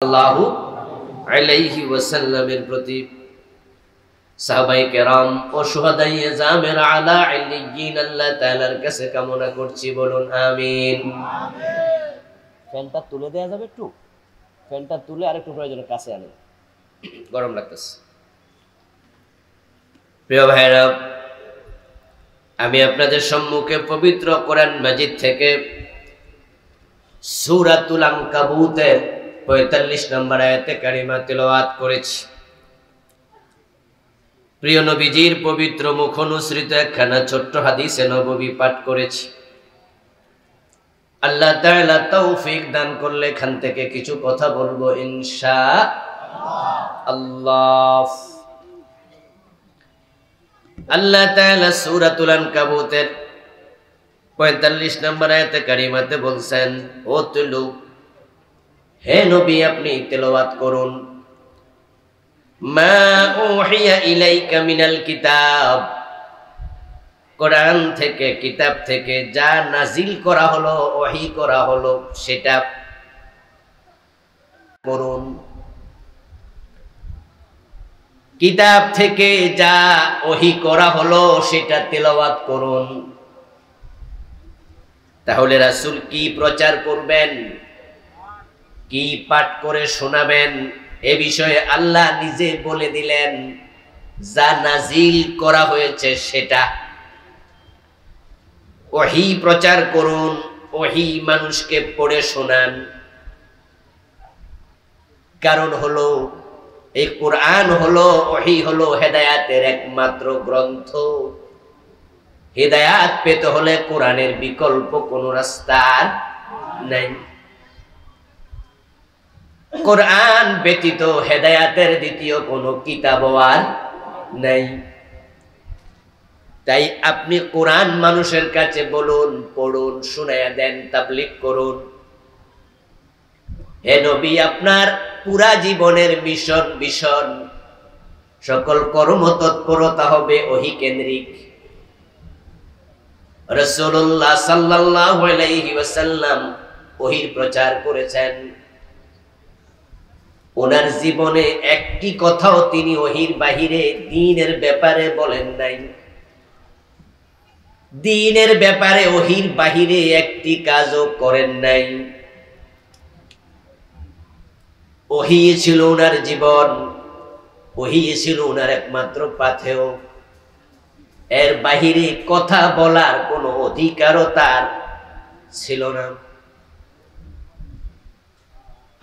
সাল্লাল্লাহু আলাইহি ওয়াসাল্লামের প্রতি সাহাবায়ে কেরাম ও শুহাদায়ে জামের আলা ইল্লিয়িন আল্লাহ তাআলার কাছে কামনা করছি, বলুন আমিন। ফ্যানটা তুলে দেয়া যাবে একটু? ফ্যানটা তুলে আরেকটু প্রয়োজন কাছে আনেন, গরম লাগতেছে। প্রিয় ভাইরা, আমি আপনাদের সম্মুখে পবিত্র কোরআন মাজিদ থেকে সূরাতুল আনকাবুতের ৪৫ নম্বর আয়াতে কারিমা তেলাওয়াত করেছি। প্রিয় নবীজির পবিত্র মুখ অনুসৃত একখানা ছোট্ট হাদিসে নববী পাঠ করেছি। আল্লাহ তাআলা তৌফিক দান করলে এখান থেকে কিছু কথা বলবো ইনশাআল্লাহ। আল্লাহ তাআলা সূরাতুল আনকাবুতের ৪৫ নম্বর আয়াতে কারিমাতে বলছেন, ও তুলু, হে নবী আপনি তেলাওয়াত করুন, মা উহিয়া ইলাইকা মিনাল কিতাব, কোরআন থেকে, কিতাব থেকে যা নাজিল করা হলো, ওহী করা হলো, সেটা করুন। কিতাব থেকে যা ওহী করা হলো সেটা তেলাওয়াত করুন। তাহলে রাসূল কি প্রচার করবেন, কি পাঠ করে শোনাবেন, এ বিষয়ে আল্লাহ নিজে বলে দিলেন, যা নাজিল করা হয়েছে সেটা ওহী প্রচার করুন, ওহী মানুষকে পড়ে শোনান। কারণ হলো এই কোরআন হলো, ওহী হলো হেদায়েতের একমাত্র গ্রন্থ। হেদায়েত পেতে হলে কোরআনের বিকল্প কোনো রাস্তা নাই। কোরআন ব্যতীত হেদায়েতের দ্বিতীয় কোনো কিতাব আর নাই। তাই আপনি কোরআন মানুষের কাছে বলুন, পড়ুন, শুনায়া দেন, তাবলীগ করুন। হে নবী, আপনার পুরা জীবনের মিশন সকল কর্মতৎপরতা হবে ওহী কেন্দ্রিক। রাসূলুল্লাহ সাল্লাল্লাহু আলাইহি ওয়াসাল্লাম ওহীর প্রচার করেছেন। ওনার জীবনে একটি কথাও তিনি ওহীর বাহিরে দ্বীনের ব্যাপারে বলেন নাই। দ্বীনের ব্যাপারে ওহীর বাহিরে একটি কাজও করেন নাই। ওহী ছিল ওনার জীবন, ওহী ছিল ওনার একমাত্র পাথেয়। এর বাহিরে কথা বলার কোনো অধিকারও তার ছিল না।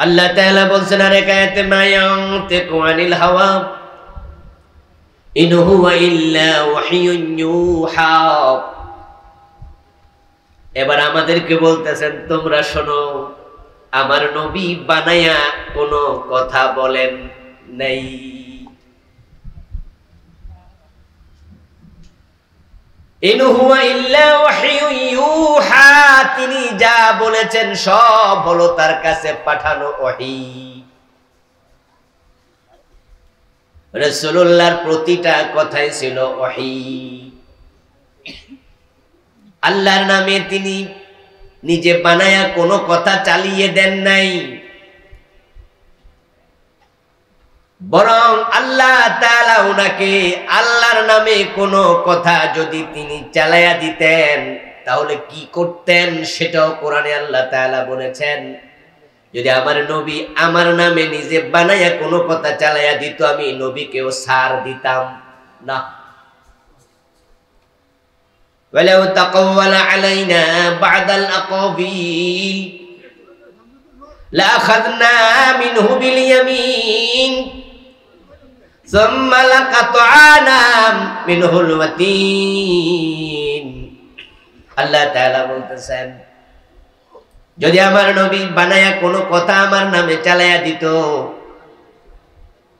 আল্লাহ তাআলা বলছেন আরেক আয়াতে, মা ইয়ানতিকু আনিল হাওয়া ইন হুয়া ইল্লা ওয়াহয়ুন ইউহা। এবার আমাদেরকে বলতেছেন, তোমরা শোনো, আমার নবী বানায়া কোনো কথা বলেন নাই। ইন হুয়া ইল্লা ওয়াহয়ুন ইউহা, তিনি যা বলেছেন সব হলো তার কাছে পাঠানো ওহী। রাসূলুল্লাহর প্রতিটা কথাই ছিল ওহী। আল্লাহর নামে তিনি নিজে বানায়া কোনো কথা চালিয়ে দেন নাই, বরং আল্লাহ তাআলা উনাকে আল্লাহর নামে কোনো কথা যদি তিনি চালায়া দিতেন তাহলে কি করতেন সেটাও কোরআনে আল্লাহ তাআলা বলেছেন। যদি আমার নবী আমার নামে নিজে বানায়া কোনো কথা চালায়া দিত, আমি নবীকেও ছাড় দিতাম না। ওয়ালাউ তাকাওয়ালা আলাইনা বা'দাল আকাবিল লাআখাযনা মিনহু বিল ইয়ামিন সুম্মা লাকাতআনা মিনহুল ওয়াতিন। আল্লাহ তাআলা বলতেছেন, যদি আমার নবী বানায়া কোনো কথা আমার নামে চালায়া দিত,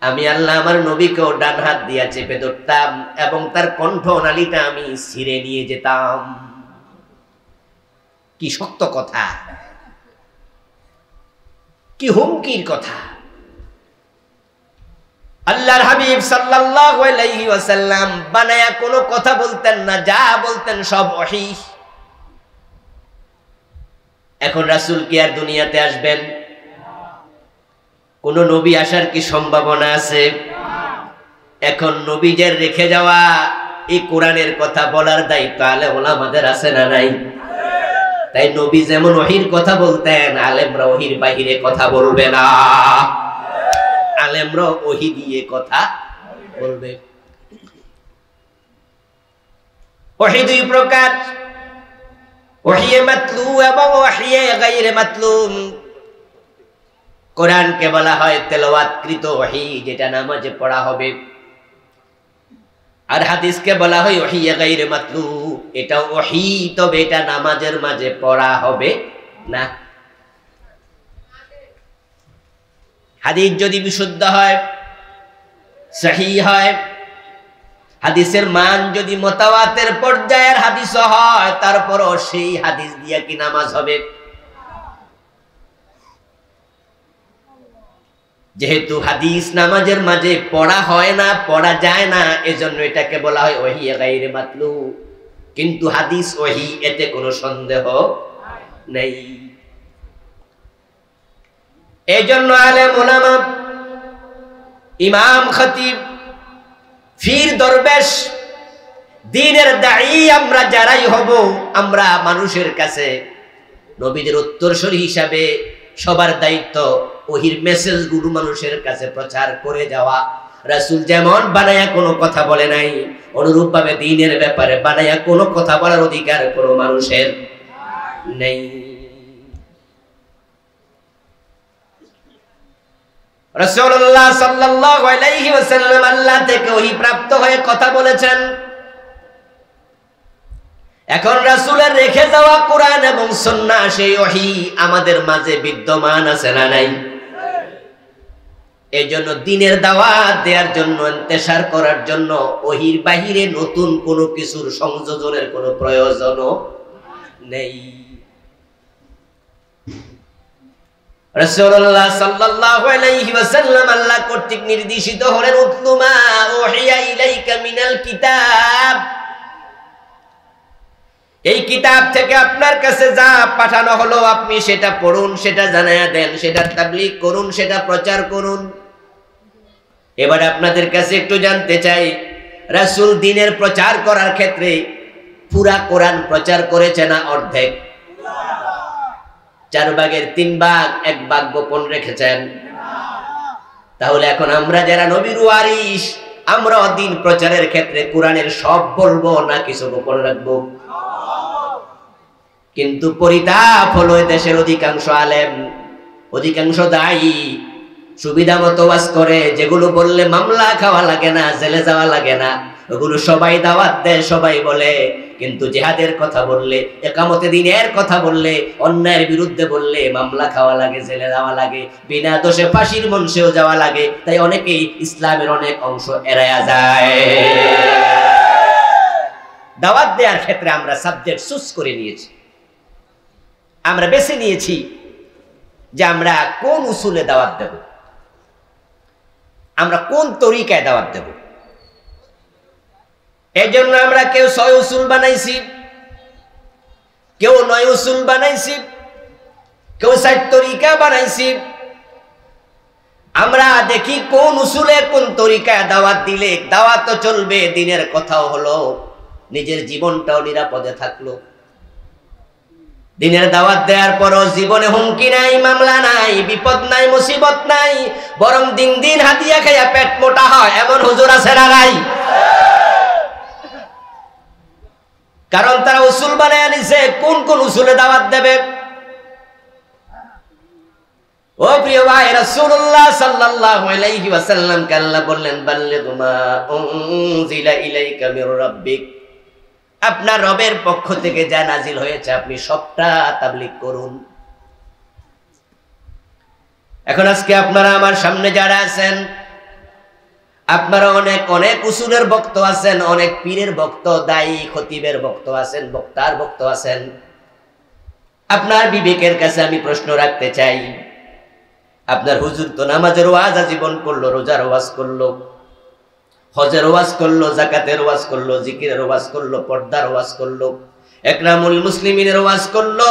আমি আল্লাহ আমার নবীকেও ডান হাত দিয়া চেপে ধরতাম এবং তার কণ্ঠনালীটা আমি ছিঁড়ে নিয়ে যেতাম। কি শক্ত কথা, কি হুমকির কথা। আল্লাহর হাবিব সাল্লাল্লাহু আলাইহি ওয়াসাল্লাম বানায়া কোনো কথা বলতেন না, যা বলতেন সব ওহী। এখন রাসূল কি আর দুনিয়াতে আসবেন? কোন নবী আসার কি সম্ভাবনা আছে? এখন নবীদের রেখে যাওয়া এই কোরআনের কথা বলার দায়িত্ব আলেম ওলামাদের আছে না নাই? তাই নবী যেমন ওহীর কথা বলতেন, আলেমরা ওহীর বাহিরে কথা বলবে না, আলেমরা ওহী দিয়ে কথা বলবে। ওহী দুই প্রকার, ওহী মাতলু এবং ওহী গায়রে মাতলু। কোরআনকে বলা হয় তেলাওয়াতকৃত ওহী, যেটা নামাজে পড়া হবে, আর হাদিসকে বলা হয় ওহী গায়রে মাতলু, এটা ওহী, তবে এটা নামাজের মাঝে পড়া হবে না। হাদিস যদি বিশুদ্ধ হয়, সহিহ হয়, হাদিসের মান যদি মুতাওয়াতির পর্যায়ের হাদিস হয়, তারপরও সেই হাদিস দিয়া কি নামাজ হবে? যেহেতু হাদিস নামাজের মাঝে পড়া হয় না, পড়া যায় না, এজন্য এটাকে বলা হয় ওহী গায়রে মাতলু। কিন্তু হাদিস ওহী, এতে কোনো সন্দেহ নেই। এজন্য আলেম ওলামা, ইমাম, খতিব, ফির, দরবেশ, দ্বীনের দাঈ আমরা যারাই হব, আমরা মানুষের কাছে নবীদের উত্তরসূরি হিসাবে সবার দায়িত্ব ওহীর মেসেজগুলো মানুষের কাছে প্রচার করে যাওয়া। রাসূল যেমন বানায়া কোনো কথা বলে নাই, অনুরূপ ভাবে দ্বীনের ব্যাপারে বানায়া কোনো কথা বলার অধিকার কোনো মানুষের নেই। রাসূলুল্লাহ সাল্লাল্লাহু আলাইহি ওয়াসাল্লাম আল্লাহ থেকে ওহী প্রাপ্ত হয়ে কথা বলেছেন। এখন রাসূলের রেখে যাওয়া কোরআন এবং সুন্নাহ, সেই ওহী আমাদের মাঝে বিদ্যমান আছে না নাই? এজন্য দ্বীনের দাওয়াত দেওয়ার জন্য, ইন্তেশার করার জন্য ওহীর বাহিরে নতুন কোনো কিছুর সংযোজনের কোনো প্রয়োজনও নেই। রাসূলুল্লাহ সাল্লাল্লাহু আলাইহি ওয়াসাল্লাম আল্লাহ কর্তৃক নির্দেশিত হলেন, উতলু মা উহিয়া ইলাইকা মিনাল কিতাব, এই কিতাব থেকে আপনার কাছে যা পাঠানো হলো আপনি সেটা পড়ুন, সেটা জানায়া দেন, সেটা তাবলীগ করুন, সেটা প্রচার করুন। এবার আপনাদের কাছে একটু জানতে চাই, রাসূল দ্বীনের প্রচার করার ক্ষেত্রে পুরা কোরআন প্রচার করেছে না অর্ধেক? 4 ভাগের 3 ভাগ, 1 ভাগ গোপন রেখেছেন। তাহলে এখন আমরা যারা নবীর ওয়ারিস, আমরা দ্বীন প্রচারের ক্ষেত্রে কোরআনের সব বলবো না কিছু গোপন রাখবো? কিন্তু পরিতাপ হলো দেশের অধিকাংশ আলেম, অধিকাংশ দায়ী সুবিধা মতো ওয়াজ করে, যেগুলো বললে মামলা খাওয়া লাগে না, জেলে যাওয়া লাগে না, ওগুলো সবাই দাওয়াত দেয়, সবাই বলে। কিন্তু জিহাদের কথা বললে, ইকামতে দ্বীনের কথা বললে, অন্যায়ের বিরুদ্ধে বললে মামলা খাওয়া লাগে, জেলে যাওয়া লাগে, বিনা দোষে ফাঁসির মঞ্চেও যাওয়া লাগে। তাই অনেকেই ইসলামের অনেক অংশ এড়ায়া যায়। দাওয়াত দেওয়ার ক্ষেত্রে আমরা সাবজেক্ট চুজ করে নিয়েছি, আমরা বেছে নিয়েছি যে আমরা কোন উসুলে দাওয়াত দেব, আমরা কোন তরিকায় দাওয়াত দেব। এই জন্য আমরা কেউ 6 উসুল বানাইছি, কেউ 9 উসুল বানাইছি, কেউ 4 তরিকা বানাইছি। আমরা দেখি কোন উসুলে কোন তরিকায় দাওয়াত দিলে দাওয়াত চলবে, দ্বীনের কথাও হলো, নিজের জীবনটাও নিরাপদে থাকলো। দ্বীনের দাওয়াত দেওয়ার পরও জীবনে হুমকি নাই, মামলা নাই, বিপদ নাই, মুসিবত নাই, বরং দিন দিন হাতিয়া খাইয়া পেট মোটা হয়, এমন হুজুর আছে না নাই? কারণ তারা উসুল বানায় নিছে, কোন কোন উসুলে দাওয়াত দেবে। ও প্রিয় ভাই, রাসূলুল্লাহ সাল্লাল্লাহু আলাইহি ওয়াসাল্লাম কে আল্লাহ বললেন, বাল্লিগ মা উনজিলা ইলাইকা মির রাব্বিক, আপনার রবের পক্ষ থেকে যা নাজিল হয়েছে আপনি সবটা তাবলীগ করুন। এখন আজকে আপনারা আমার সামনে যারা আছেন, আপনারা অনেক অনেক উসুলের ভক্ত আছেন, অনেক পীরের ভক্ত, দায়ী, খতিবের ভক্ত আছেন, বক্তার ভক্ত আছেন। আপনার বিবেকের কাছে আমি প্রশ্ন রাখতে চাই, আপনার হুজুর তো নামাজের ওয়াজ আজীবন করলো, রোজার ওয়াজ করলো, হজের ওয়াজ করলো, যাকাতের ওয়াজ করলো, জিকিরের ওয়াজ করলো, পর্দার ওয়াজ করলো, একরামুল মুসলিমিনের ওয়াজ করলো।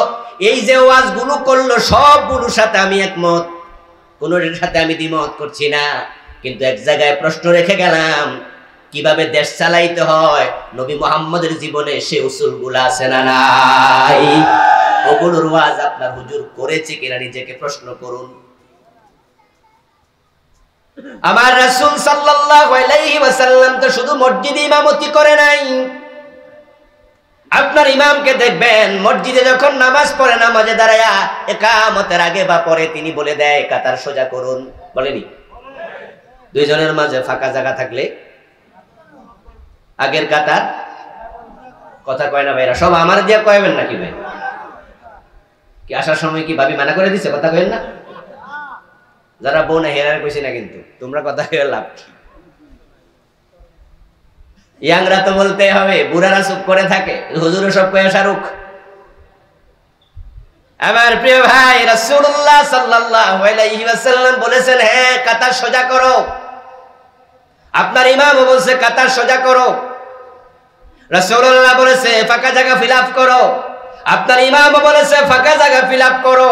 এই যে ওয়াজগুলো করলো সবগুলোর সাথে আমি একমত, কোনোটার সাথে আমি দ্বিমত করছি না, কিন্তু এক জায়গায় প্রশ্ন রেখে গেলাম, কিভাবে দেশ চালাইতে হয় নবী মুহাম্মদের জীবনে সে উসুলগুলো আছে না নাই? ওগুলোর ওয়াজ আপনার হুজুর করেছে কিনা নিজেকে প্রশ্ন করুন। আমার রাসূল সাল্লাল্লাহু আলাইহি ওয়াসাল্লাম তো শুধু মসজিদে ইমামতি করে নাই, আপনার ইমামকে দেখবেন মসজিদে যখন নামাজ পড়ে, নামাজে দাঁড়ায়া ইকামতের আগে বা পরে তিনি বলে দেয় কাতার সোজা করুন, বলেনি? দুইজনের মাঝে ফাঁকা জায়গা থাকলে আগের কাতার, কথা কয় না ভাইরা? সব আমার দিয়ে কয়বেন নাকি ভাই? কি আসার সময় কি ভাবি মানা করে দিছে কথা কইেন না? যারা বোন হেরার কইছি না, কিন্তু তোমরা কথা কয়ে লাভ কি? ইয়াংরা তো বলতে হবে, বুড়ারা চুপ করে থাকে, হুজুরও সব কয়ে শাহরুখ। আমার প্রিয় ভাই, রাসূলুল্লাহ সাল্লাল্লাহু আলাইহি ওয়াসাল্লাম বলেছেন, হ্যাঁ কাতার সোজা করো। আপনার ইমামও বলছে কাতার সোজা করো। রাসূলুল্লাহ বলেছে ফাঁকা জায়গা ফিল আপ করো। আপনার ইমামও বলেছে ফাঁকা জায়গা ফিল আপ করো।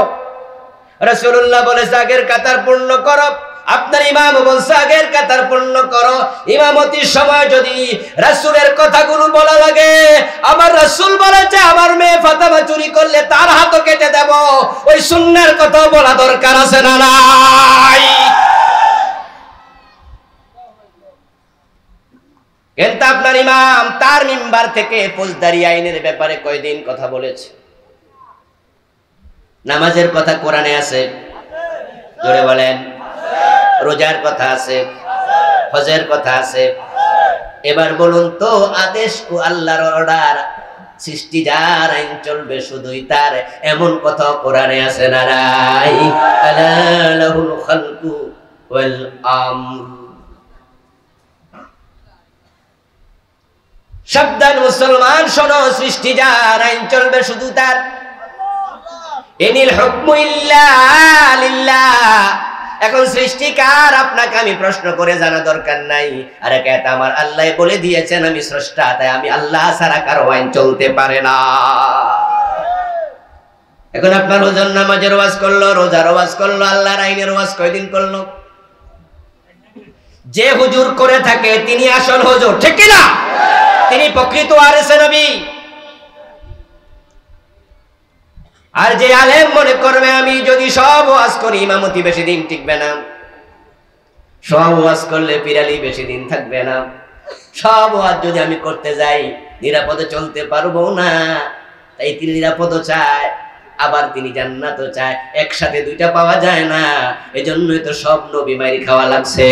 রাসূলুল্লাহ বলেছে আগের কাতার পূর্ণ করো। আপনার ইমামও বলছে আগের কাতার পূর্ণ করো। ইমামতির সময় যদি রাসূলের কথাগুলো বলা লাগে, আমার রাসূল বলেছে আমার মেয়ে ফাতেমা চুরি করলে তার হাতও কেটে দেব, ওই সুন্নাহর কথা বলা দরকার আছে না নাই? কিন্তু আপনার ইমাম তার মিম্বার থেকে ফৌজদারি আইনের ব্যাপারে কয়দিন কথা বলেছে? নামাজের কথা কোরআনে আছে, জোরে বলেন। রোজার কথা আছে, হজের কথা আছে। এবার বলুন তো, আদেশ ও আল্লাহর অর্ডার, সৃষ্টি যার, আইন চলবে শুধুই তার, এমন কথা কোরআনে আছে না নাই? আলা লাহুল খালকু ওয়াল আমর। সাবধান মুসলমান, শোনো, সৃষ্টি যার, আইন চলবে শুধু তার। ইনিল হুকমু ইল্লা লিল্লাহ। এখন সৃষ্টি কার আপনাকে আমি প্রশ্ন করে জানা দরকার নাই। আর একা আমার আল্লাহ বলে দিয়েছেন আমি স্রষ্টা, তাই আমি আল্লাহ ছাড়া কারো আইন চলতে পারে না। এখন আপনার হুজুর নামাজের ওয়াজ করলো, রোজার ওয়াজ করলো, আল্লাহর আইনের ওয়াজ কয়দিন করলো? যে হুজুর করে থাকে তিনি আসল হুজুর, ঠিক কি না? তিনি প্রকৃত ওয়ারিসে নবী। আর যে আলেম মনে করবে আমি যদি সব ওয়াজ করি ইমামতি বেশি দিন টিকবে না, সব ওয়াজ করলে পিরালি বেশি দিন থাকবে না, সব ওয়াজ যদি আমি করতে যাই নিরাপদে চলতে পারবো না, তাই তিনি নিরাপদও চায়, আবার তিনি জান্নাতও চায়, একসাথে দুইটা পাওয়া যায় না। এজন্যই তো সব নবী মাইর খাওয়া লাগছে।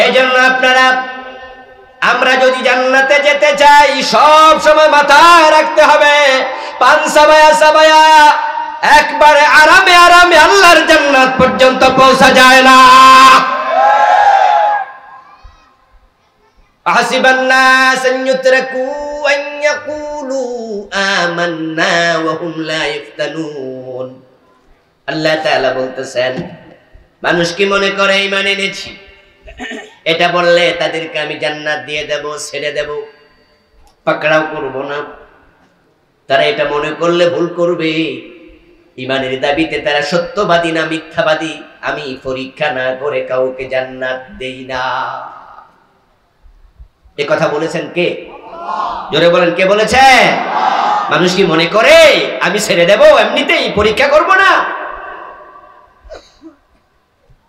এই জন্য আপনারা, আমরা যদি জান্নাতে যেতে চাই সব সময় মাথায় রাখতে হবে, পান সাবায়া সাবায়া একবারে আরামে আরামে আল্লাহর জান্নাত পর্যন্ত পৌঁছা যায় না। আহসিবান নাস আন ইউতরাকু আন ইয়াকুলু আমান্না ওয়া হুম লা ইফতানুন। আল্লাহ তাআলা বলতেছেন, মানুষ কি মনে করে ঈমান এনেছি, এটা বললে তাদেরকে আমি জান্নাত দিয়ে দেব, ছেড়ে দেব, পাকড়াও করব না। তারা এটা মনে করলে ভুল করবে। ঈমানের দাবিতে তারা সত্যবাদী না মিথ্যাবাদী আমি পরীক্ষা না করে কাউকে জান্নাত দেই না। এ কথা বলেছেন কে? জোরে বলেন, কে বলেছে? মানুষ কি মনে করে আমি ছেড়ে দেব, এমনিতেই পরীক্ষা করব না?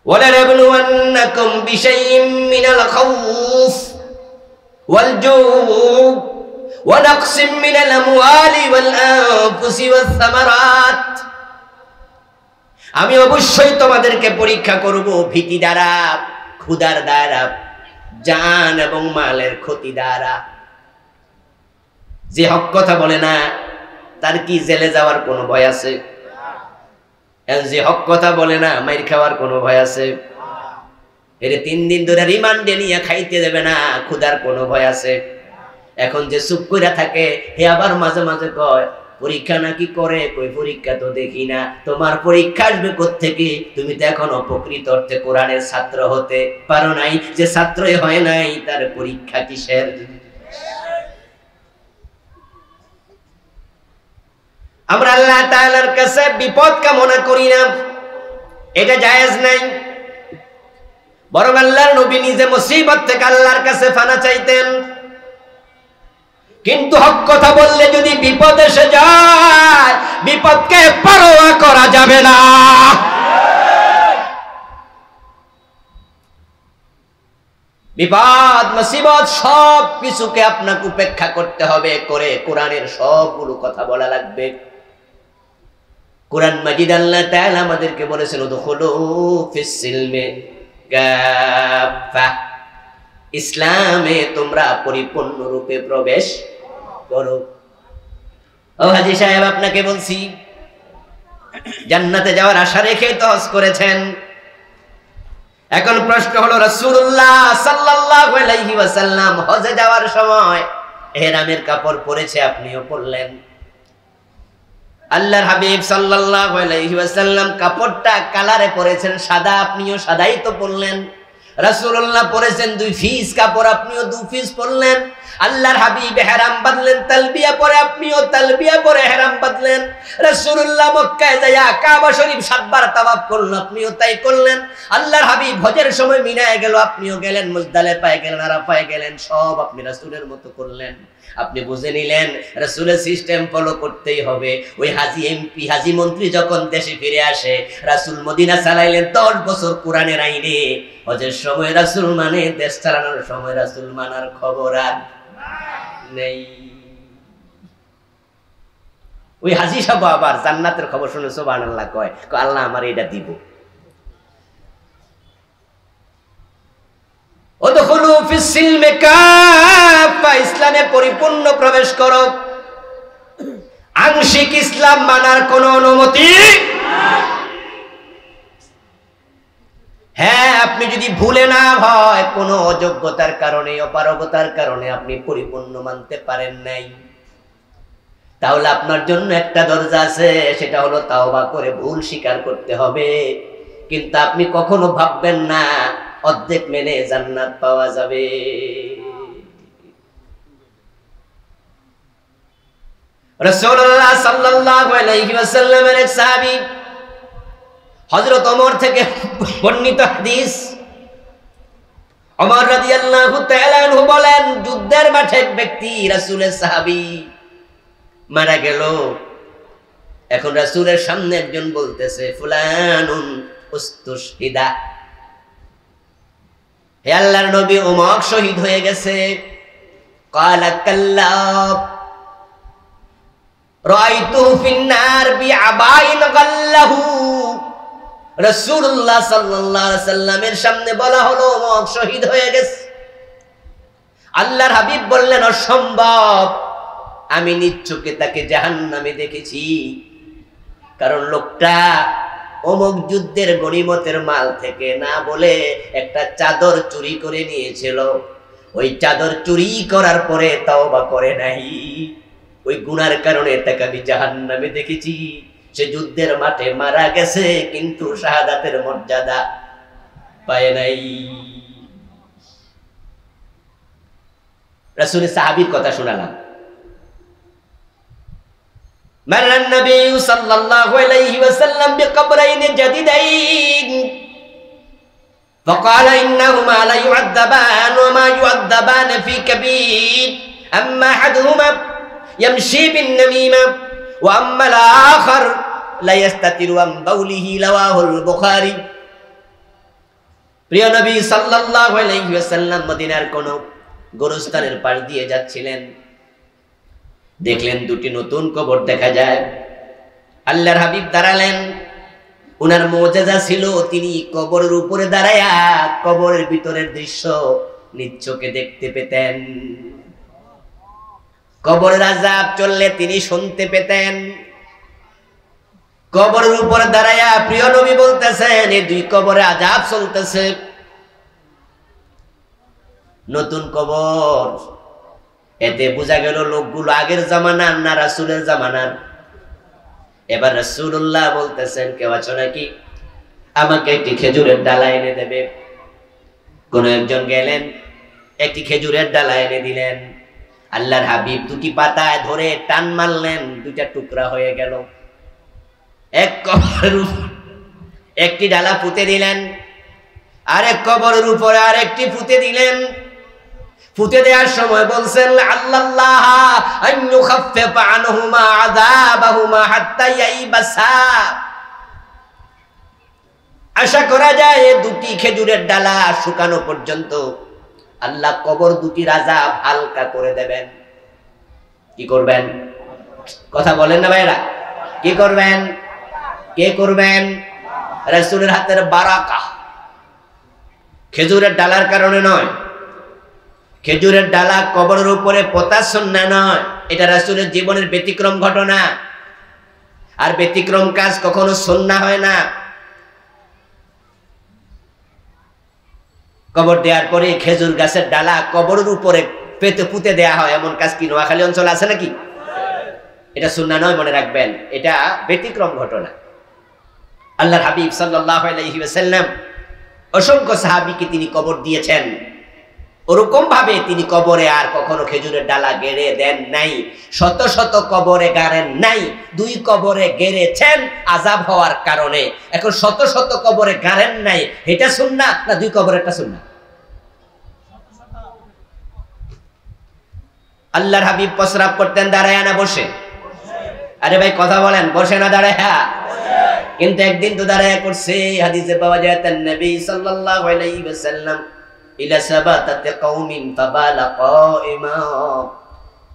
وَلَنَبْلُوَنَّكُمْ بِشَيْءٍ مِّنَ الْخَوْفِ وَالْجُوعِ وَنَقْصٍ مِّنَ الْأَمْوَالِ وَالْأَنفُسِ وَالثَّمَرَاتِ। আমি অবশ্যই তোমাদেরকে পরীক্ষা করব ভীতি দ্বারা, ক্ষুধার দ্বারা, জান এবং মালের ক্ষতি দ্বারা। যে হক কথা বলে না তার কি জেলে যাওয়ার কোনো ভয় আছে? যে হক কথা বলে না মাইর খাওয়ার কোনো ভয় আছে? এর 3 দিন ধরে রিমান্ডে নিয়ে খাইতে দেবে না, ক্ষুধার কোনো ভয় আছে? এখন যে চুপ কইরা থাকে হে আবার মাঝে মাঝে কয় পরীক্ষা নাকি করে, কই পরীক্ষা তো দেখি না। তোমার পরীক্ষা আসবে কোত্থেকে? তুমি তো এখন অপকৃত অর্থে কোরআনের ছাত্র হতে পারো নাই। যে ছাত্রই হয় নাই তার পরীক্ষা কিসের? আমরা আল্লাহ তাআলার কাছে বিপদ কামনা করি না, এটা জায়েজ নাই। বরং আল্লাহর নবী নিজে মুসিবত থেকে আল্লাহর কাছে ফানা চাইতেন। কিন্তু হক কথা বললে যদি বিপদ এসে যায়, বিপদকে পরোয়া করা যাবে না। বিপদ মুসিবত সব কিছুকে আপনাকে উপেক্ষা করতে হবে, করে কোরআনের সবগুলো কথা বলা লাগবে। কোরআন মাজিদ আল্লাহ তাআলা আমাদেরকে বলেছেন উদখুলু ফিস সিলমি কাফা, ইসলামে তোমরা পরিপূর্ণরূপে প্রবেশ করো। ও হাজী সাহেব, আপনাকে বলছি, জান্নাতে যাওয়ার আশা রেখে তো হজ করেছেন। এখন প্রশ্ন হলো, রাসূলুল্লাহ সাল্লাল্লাহু আলাইহি ওয়াসাল্লাম হজে যাওয়ার সময় ইহরামের কাপড় পরেছে, আপনিও পরলেন। আল্লাহর হাবিব সাল্লাল্লাহু আলাইহি ওয়াসাল্লাম কাপড়টা কালারে পরেছেন সাদা, আপনিও সাদাই তো পরলেন। রাসূলুল্লাহ পরেছেন 2 পিস কাপড়, আপনিও 2 পিস পরলেন। আল্লাহর হাবিব ইহরাম বাঁধলেন তালবিয়া পরে, আপনিও তালবিয়া পরে ইহরাম বাঁধলেন। রাসূলুল্লাহ মক্কায় যায়া কাবা শরীফ 7 বার তাওয়াফ করলেন, আপনিও তাই করলেন। আল্লাহর হাবিব হজের সময় মিনায় গেল, আপনিও গেলেন। মুজদালিফায় গেলেন, আরাফায় গেলেন, সব আপনি রাসূলের মতো করলেন। আপনি বুঝে নিলেন রাসূলের সিস্টেম ফলো করতেই হবে। ওই হাজী এমপি, হাজী মন্ত্রী যখন দেশে ফিরে আসে, রাসূল মদিনা চালাইলেন 10 বছর কোরআনের আইনে। হজের সময় রাসূল মানে, দেশ চালানোর সময় রাসূল মানার খবর আর নেই। ওই হাজী সাহেব আবার জান্নাতের খবর শুনে সুবহানাল্লাহ কয়, আল্লাহ আমার এটা দিব। উদখুলু ফিস সিলমি কাফা, ইসলামে পরিপূর্ণ প্রবেশ করো। আংশিক ইসলাম মানার কোনো অনুমতি নাই। হ্যাঁ, আপনি যদি ভুলে না হয়, কোনো অযোগ্যতার কারণে, অপারগতার কারণে আপনি পরিপূর্ণ মানতে পারেন নাই, তাহলে আপনার জন্য একটা দরজা আছে, সেটা হলো তাওবা করে ভুল স্বীকার করতে হবে। কিন্তু আপনি কখনো ভাববেন না অর্ধেক মেনে জান্নাত পাওয়া যাবে। রাসূলুল্লাহ সাল্লাল্লাহু আলাইহি ওয়াসাল্লামের এক সাহাবী হযরত ওমর থেকে বর্ণিত হাদিস, ওমর রাদিয়াল্লাহু তাআলা আনহু বলেন, যুদ্ধের মাঠে এক ব্যক্তি, রাসূলের সাহাবী, মারা গেল। এখন রাসূলের সামনে একজন বলতেছে, ফুলানুন উস্তুশহিদা, হে আল্লাহর নবী, অমুক শহীদ হয়ে গেছে। ক্বালা কাল্লা রাআইতুহু ফিন-নার বিআবাইন গাল্লাহু। রাসূলুল্লাহ সাল্লাল্লাহু আলাইহি সাল্লামের সামনে বলা হলো অমুক শহীদ হয়ে গেছে। আল্লাহর হাবিব বললেন, অসম্ভব, আমি নিজ চোখে তাকে জাহান্নামে দেখেছি। কারণ লোকটা অমুক যুদ্ধের গনিমতের মাল থেকে না বলে একটা চাদর চুরি করে নিয়েছিল। ওই চাদর চুরি করার পরে তওবা করে নাই, ওই গুনার কারণে তাকে আমি জাহান্নামে দেখেছি। সে যুদ্ধের মাঠে মারা গেছে, কিন্তু শাহাদাতের মর্যাদা পায় নাই। রাসূলের সাহাবীর কথা শোনালাম। مر النبي صلى الله عليه وسلم بقبرين جديدين فقال إنهما لا يعذبان وما يعذبان في كبير أما أحدهما يمشي بالنميمة وأما الآخر لا يستتر عن بوله رواه البخاري। প্রিয় নবী সাল্লাল্লাহু আলাইহি ওয়াসাল্লাম মদিনার কোন গোরস্থানের পাশ দিয়ে যাচ্ছিলেন, দেখলেন 2টি নতুন কবর দেখা যায়। আল্লাহর হাবিব দাঁড়ালেন। উনার মুজিজা ছিল, তিনি কবরের উপরে দাঁড়ায়া কবরের ভিতরের দৃশ্য নিজ চোখে দেখতে পেতেন। কবরের আযাব চললে তিনি শুনতে পেতেন। কবরের উপরে দাঁড়ায়া প্রিয় নবী বলতেছেন, এই 2 কবরে আযাব চলতেছে। নতুন কবর, এতে বোঝা গেল লোকগুলো আগের জামানার না রাসূলের জামানার। এবার রাসূলুল্লাহ বলতেছেন, কেউ আছো নাকি, আমাকে একটি খেজুরের ডালা এনে দেবে। কোন একজন গেলেন, একটি খেজুরের ডালা এনে দিলেন। আল্লাহর হাবিব দুটি পাতায় ধরে টান মারলেন, দুইটা টুকরা হয়ে গেল। এক কবরের উপর একটি ডালা পুঁতে দিলেন, আরেক কবরের উপরে আরেকটি পুঁতে দিলেন। পুঁতে দেওয়ার সময় বলছেন আল্লাহ আন ইউখাফফিফা আনহুমা আযাবাহুমা হাত্তা ইয়াইবাসা। আশা করা যায় এই দুটি খেজুরের ডালা শুকানো পর্যন্ত আল্লাহ কবর দুটির আযাব হালকা করে দেবেন। কি করবেন? কথা বলেন না ভাইরা, কি করবেন? কে করবেন? রাসূলের হাতের বারাকা। খেজুরের ডালার কারণে নয়, খেজুরের ডালা কবরের উপরে পোতা সুন্নাহ নয়, এটা রাসূলের জীবনের ব্যতিক্রম ঘটনা। আর ব্যতিক্রম কাজ কখনো সুন্নাহ হয় না। কবর দেওয়ার পরে খেজুর গাছের ডালা কবরের উপরে পেতে পুঁতে দেয়া হয়, এমন কাজ কি নোয়াখালী অঞ্চল আছে নাকি? এটা সুন্নাহ নয়, মনে রাখবেন, এটা ব্যতিক্রম ঘটনা। আল্লাহর হাবিব সাল্লাল্লাহু আলাইহি ওয়াসাল্লাম অসংখ্য সাহাবীকে তিনি কবর দিয়েছেন, ওরকম ভাবে তিনি কবরে আর কখনো খেজুরের ডালা গেড়ে দেন নাই। শত শত কবরে গাড়েন নাই, দুই কবরে গেড়েছেন আযাব হওয়ার কারণে। এখন শত শত কবরে গাড়েন নাই, এটা সুন্নাহ না দুই কবরেরটা সুন্নাহ? আল্লাহর হাবিব প্রস্রাব করতেন দাঁড়ায় না বসে? আরে ভাই কথা বলেন, বসে না দাঁড়ায়? কিন্তু একদিন তো দাঁড়ায় করছে। হাদিসে পাওয়া যায় তার নবী সাল্লাল্লাহু আলাইহি ওয়াসাল্লাম ইলা সাবাতাতি কওমিন ফাবালা কাইমা।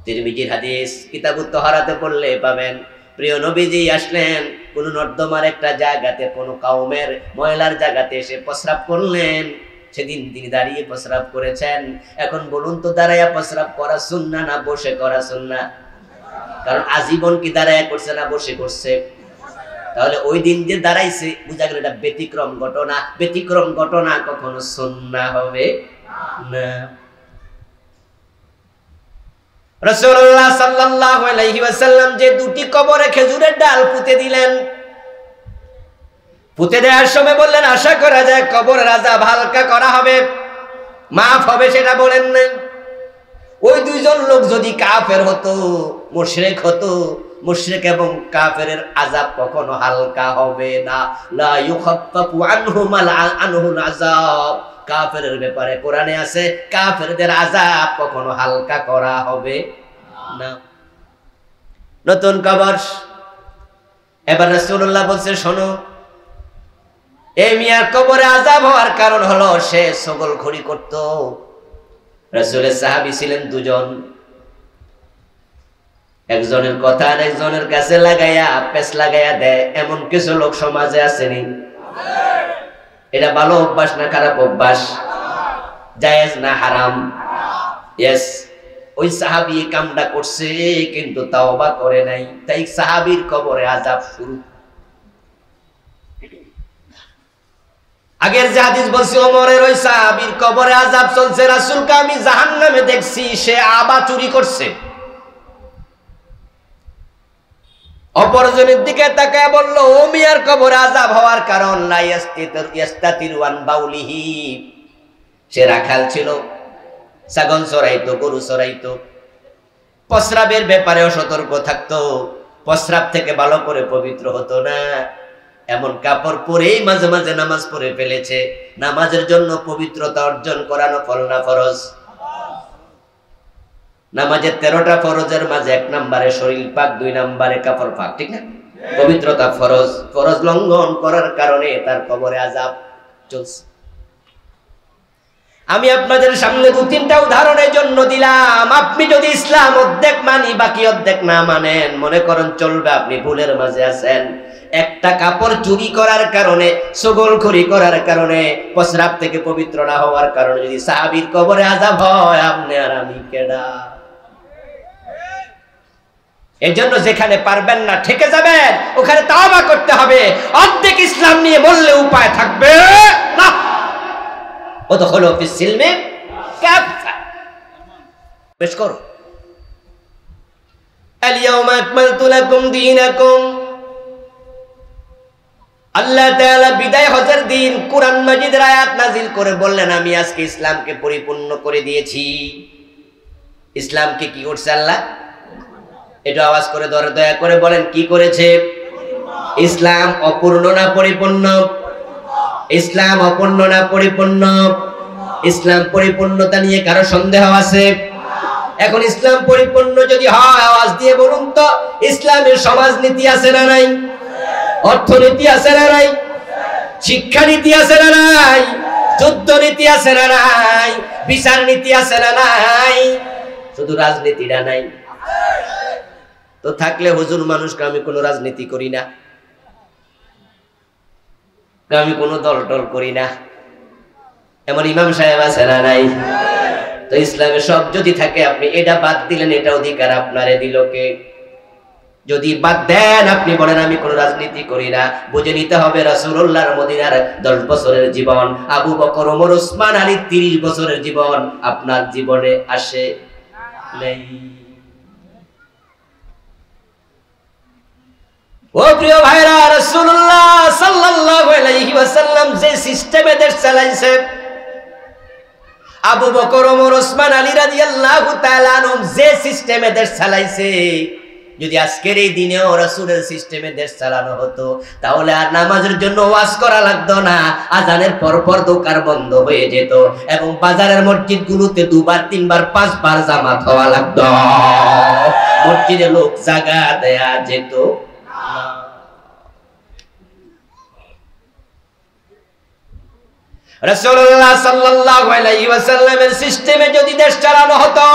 তিরমিজির হাদিস, কিতাবুত তাহারাতে পড়লে পাবেন। প্রিয় নবীজি আসলেন কোন নর্দমার একটা জায়গাতে, কোন কওমের ময়লার জায়গাতে এসে প্রস্রাব করলেন। সেদিন তিনি দাঁড়িয়ে প্রস্রাব করেছেন। এখন বলুন তো, দাঁড়ায়া প্রস্রাব করা সুন্নাহ না বসে করা সুন্নাহ? কারণ আজীবন কি দাঁড়ায়া করছে না বসে করছে? তাহলে ওই দিন যে দাঁড়াইছে বুঝা গেল এটা ব্যতিক্রম ঘটনা। ব্যতিক্রম ঘটনা কখনো সুন্নাহ হবে না। রাসূলুল্লাহ সাল্লাল্লাহু আলাইহি ওয়াসাল্লাম যে দুটি কবরে খেজুরের ডাল পুঁতে দিলেন, পুঁতে দেওয়ার সময় বললেন আশা করা যায় কবরের আযাব হালকা করা হবে, মাফ হবে, সেটা বলেন নাই। ওই দুইজন লোক যদি কাফের হতো, মুশরিক হতো, মুশরিক এবং কাফেরের আযাব কখনো হালকা হবে না। লা ইউখাফফাফু আনহুল আযাব। কাফেরের ব্যাপারে কোরআনে আছে কাফেরদের আযাব কখনো হালকা করা হবে না। নতুন কবর। এবার রাসূলুল্লাহ বলছে শোনো, এই মিয়ার কবরে আযাব হওয়ার কারণ হলো সে ছগলখড়ি করত। রাসূলের সাহাবী ছিলেন দুজন, একজনের কথা আর একজনের কাছে লাগাইয়া পেছ লাগাইয়া দেয়, এমন কিছু লোক সমাজে আসেনি? এটা ভালো অভ্যাস না খারাপ অভ্যাস? জায়েজ না হারাম? ইয়েস। ওই সাহাবী কামটা করছে কিন্তু তাওবা করে নাই, তাই সাহাবীর কবরে আযাব শুরু। আগের যে হাদিস বলছি ওমরের ওই সাহাবীর কবরে আযাব চলছে, রাসূলকে আমি জাহান্নামে দেখছি, সে আবা চুরি করছে। অপরজনের দিকে তাকায় বলল ও মিয়ার কবরে আযাব হওয়ার কারণ লা ইয়াস্তাতিরু আন বাউলিহি। সে রাখাল ছিল, ছাগল চড়াইতো, গরু চড়াইতো, প্রস্রাবের ব্যাপারেও সতর্ক থাকতো, প্রস্রাব থেকে ভালো করে পবিত্র হতো না। এমন কাপড় পরেই মাঝে মাঝে নামাজ পড়ে ফেলেছে। নামাজের জন্য পবিত্রতা অর্জন করানো ফল না ফরজ? নামাজের 13টা ফরজের মাঝে 1 নম্বরে শরীর পাক, 2 নম্বরে কাপড় পাক, ঠিক না? পবিত্রতা ফরজ। ফরজ লঙ্ঘন করার কারণে তার কবরে আযাব চলছে। আমি আপনাদের সামনে 2-3টা উদাহরণের জন্য দিলাম। আপনি যদি ইসলাম অর্ধেক মানি বাকি অর্ধেক না মানেন, মনে করেন চলবে, আপনি ভুলের মাঝে আছেন। একটা কাপড় চুরি করার কারণে, ছগলখড়ি করার কারণে, প্রস্রাব থেকে পবিত্র না হওয়ার কারণে যদি সাহাবীর কবরে আযাব হয়, আপনি আর আমি কেডা? এজন্য যেখানে পারবেন না ঠেকে যাবেন, ওখানে তাওবা করতে হবে। অর্ধেক ইসলাম নিয়ে বললে উপায় থাকবে না। ওদখুলু ফিস সিলমি কাফা। বেশ করো। আল ইয়াউমা আকমালতু লাকুম দীনাকুম। আল্লাহ তাআলা বিদায় হজের দিন কুরআন মাজিদের আয়াত নাজিল করে বললেন আমি আজকে ইসলামকে পরিপূর্ণ করে দিয়েছি। ইসলামকে কি করছে আল্লাহ? এটা আওয়াজ করে দয়া করে বলেন, কি করেছে? ইসলাম অপূর্ণ না পরিপূর্ণ? ইসলাম অপূর্ণ না পরিপূর্ণ? ইসলাম পরিপূর্ণতা নিয়ে কারো সন্দেহ আছে? এখন ইসলাম পরিপূর্ণ যদি হয়, আওয়াজ দিয়ে বলুন তো, ইসলামের সমাজনীতি আছে না নাই? অর্থনীতি আছে না নাই? শিক্ষানীতি আছে না নাই? যুদ্ধ নীতি আছে না নাই? বিচার নীতি আছে না নাই? শুধু রাজনীতিটা নাই। তো থাকলে হুজুর মানুষকে আমি কোনো রাজনীতি করি না, আমি কোনো দল টল করি না, এমন ইমাম সাহেব আছে না নাই? তো ইসলামে সব যদি থাকে, আপনি এটা বাদ দিলেন, এটা অধিকার আপনারে দিল কে? যদি বাদ দেন, আপনি বলেন আমি কোন রাজনীতি করি না, বুঝে নিতে হবে রাসূলুল্লাহর মদিনার 10 বছরের জীবন, আবু বকর, ওমর, ওসমান, আলী 30 বছরের জীবন আপনার জীবনে আসে নাই। ও প্রিয় ভাইরা, রাসূলুল্লাহ সাল্লাল্লাহু আলাইহি ওয়াসাল্লাম যে সিস্টেমে দেশ চালাইছে, আবু বকর, ওমর, ওসমান, আলী রাদিয়াল্লাহু তাআলা আনহুম যে সিস্টেমে দেশ চালাইছে, যদি আজকের এই দিনেও রাসূলের সিস্টেমে দেশ চালানো হতো, তাহলে আর নামাজের জন্য ওয়াজ করা লাগতো না, আজানের পরপর দোকান বন্ধ হয়ে যেত, এবং বাজারের মসজিদগুলোতে 2 বার 3 বার 5 বার জামাত হওয়া লাগতো, মসজিদে লোক জায়গা দেয়া যেত। রাসূলুল্লাহ সাল্লাল্লাহু আলাইহি ওয়াসাল্লামের সিস্টেমে যদি দেশ চালানো হতো,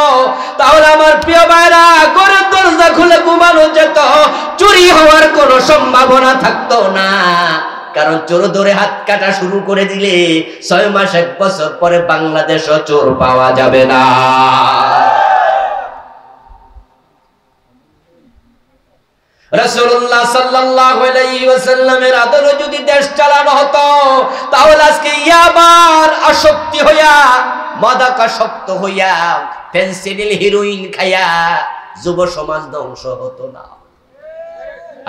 তাহলে আমার প্রিয় ভাইরা, ঘরের দরজা খুলে ঘুমানো যেত, চুরি হওয়ার কোনো সম্ভাবনা থাকতো না। কারণ চোর ধরে হাত কাটা শুরু করে দিলে 6 মাস 1 বছর পরে বাংলাদেশও চোর পাওয়া যাবে না। রাসূলুল্লাহ সাল্লাল্লাহু আলাইহি ওয়াসাল্লামের আদলে যদি দেশ চালানো হতো, তাহলে আজকে ইয়াবার আসক্তি হইয়া, মাদকাসক্ত হইয়া, ফেনসিডিল, হিরোইন খাইয়া যুব সমাজ ধ্বংস হতো না।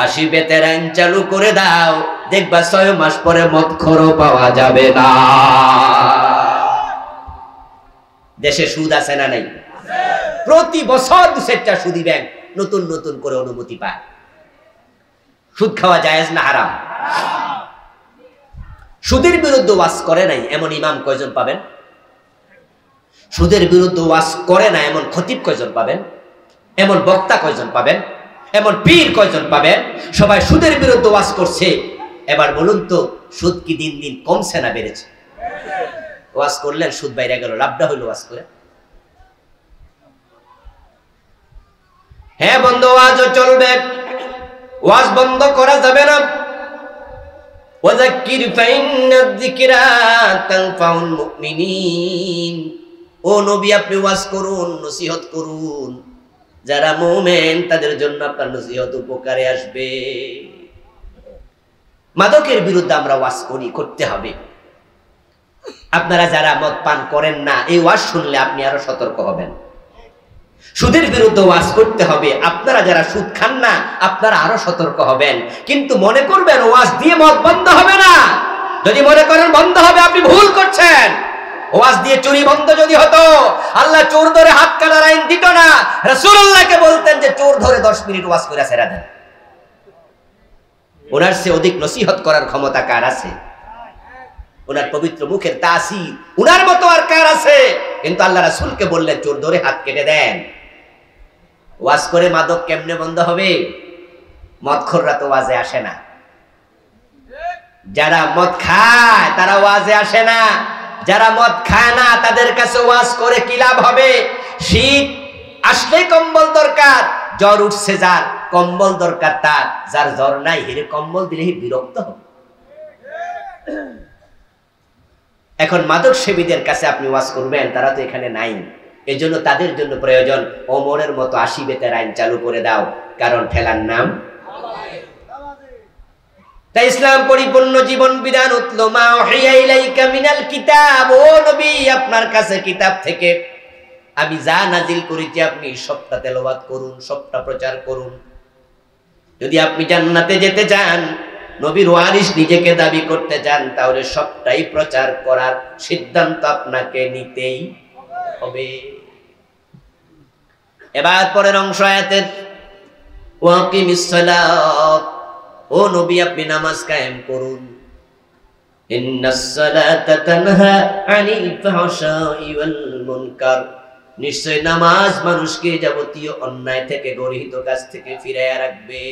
80 বেতের আইন চালু করে দাও, দেখবা 6 মাস পরে মদখোরও পাওয়া যাবে না। দেশে সুদ আছে না নাই? প্রতি বছর 2-4টা সুদী ব্যাংক নতুন নতুন করে অনুমতি পায়। সুদ খাওয়া জায়েজ না হারাম? সুদের বিরুদ্ধে ওয়াজ করে নাই এমন ইমাম কয়জন পাবেন? সুদের বিরুদ্ধে ওয়াজ করে না এমন খতিব কয়জন পাবেন? এমন বক্তা কয়জন পাবেন? এমন পীর কয়জন পাবেন? সবাই সুদের বিরুদ্ধে ওয়াজ করছে। এবার বলুন তো, সুদ কি দিন দিন কমছে না বেড়েছে? ওয়াজ করলেন, সুদ বাইরে গেল, লাভটা হইল ওয়াজ করে? হ্যাঁ বন্ধু, ওয়াজও চলবে, ওয়াজ বন্ধ করা যাবে না। ওয়াযাক্কির ফাইন্নায যিকরা তানফাউল মুমিনিন। ও নবী, আপনি ওয়াজ করুন, নসিহত করুন, যারা মুমিন তাদের জন্য আপনার নসিহত উপকারে আসবে। মাদকের বিরুদ্ধে আমরা ওয়াজ করি, করতে হবে। আপনারা যারা মদ পান করেন না, এই ওয়াজ শুনলে আপনি আরো সতর্ক হবেন। সুদের বিরুদ্ধে ওয়াজ করতে হবে। আপনারা যারা সুদ খান না, আপনারা আরো সতর্ক হবেন। কিন্তু মনে করবেন ওয়াজ দিয়ে মদ বন্ধ হবে না। যদি মনে করেন বন্ধ হবে, আপনি ভুল করছেন। ওয়াজ দিয়ে চুরি বন্ধ যদি হতো, আল্লাহ চোর ধরে হাত কাটার আইন দিত না। রাসূলুল্লাহকে বলতেন যে চোর ধরে 10 মিনিট ওয়াজ করে ছেড়ে দেন। ওনার চেয়ে অধিক নসিহত করার ক্ষমতা কার আছে? ওনার পবিত্র মুখের তাসির ওনার মতো আর কার আছে? কিন্তু আল্লাহ রাসূলকে বললেন চোর ধরে হাত কেটে দেন। ওয়াজ করে মাদক কেমনে বন্ধ হবে? মদখোররা তো ওয়াজে আসে না। যারা মদ খায় তারা ওয়াজে আসে না। যারা মদ খায় না তাদের কাছে ওয়াজ করে কি লাভ হবে? শীত আসলে কম্বল দরকার, জ্বর উঠছে যার কম্বল দরকার তার, যার জ্বর নাই হেরে কম্বল দিলে বিরক্ত হবে। এখন মাদক সেবীদের কাছে আপনি ওয়াজ করবেন, তারা তো এখানে নাই। এজন্য তাদের জন্য প্রয়োজন ওমরের মতো 80 বেতের আইন চালু করে দাও, কারণ ঠেলার নাম। তাই ইসলাম পরিপূর্ণ জীবন বিধান। উতলু মা উহিয়া ইলাইকা মিনাল কিতাব। ও নবী, আপনার কাছে কিতাব থেকে আমি যা নাজিল করেছি আপনি সবটা তেলাওয়াত করুন, সবটা প্রচার করুন। যদি আপনি জান্নাতে যেতে চান, নবীর ওয়ারিস নিজেকে দাবি করতে চান, তাহলে সবটাই প্রচার করার সিদ্ধান্ত আপনাকে নিতেই হবে। এবার পরের অংশ আয়াতের, ওয়াকিমিস সালাত, ও নবী আপনি নামাজ কায়েম করুন। ইন্নাস সালাতা তানহা আনিল ফাহশাই ওয়াল মুনকার, নিশ্চয় নামাজ মানুষকে যাবতীয় অন্যায় থেকে গর্হিত কাজ থেকে ফিরাইয়া রাখবে।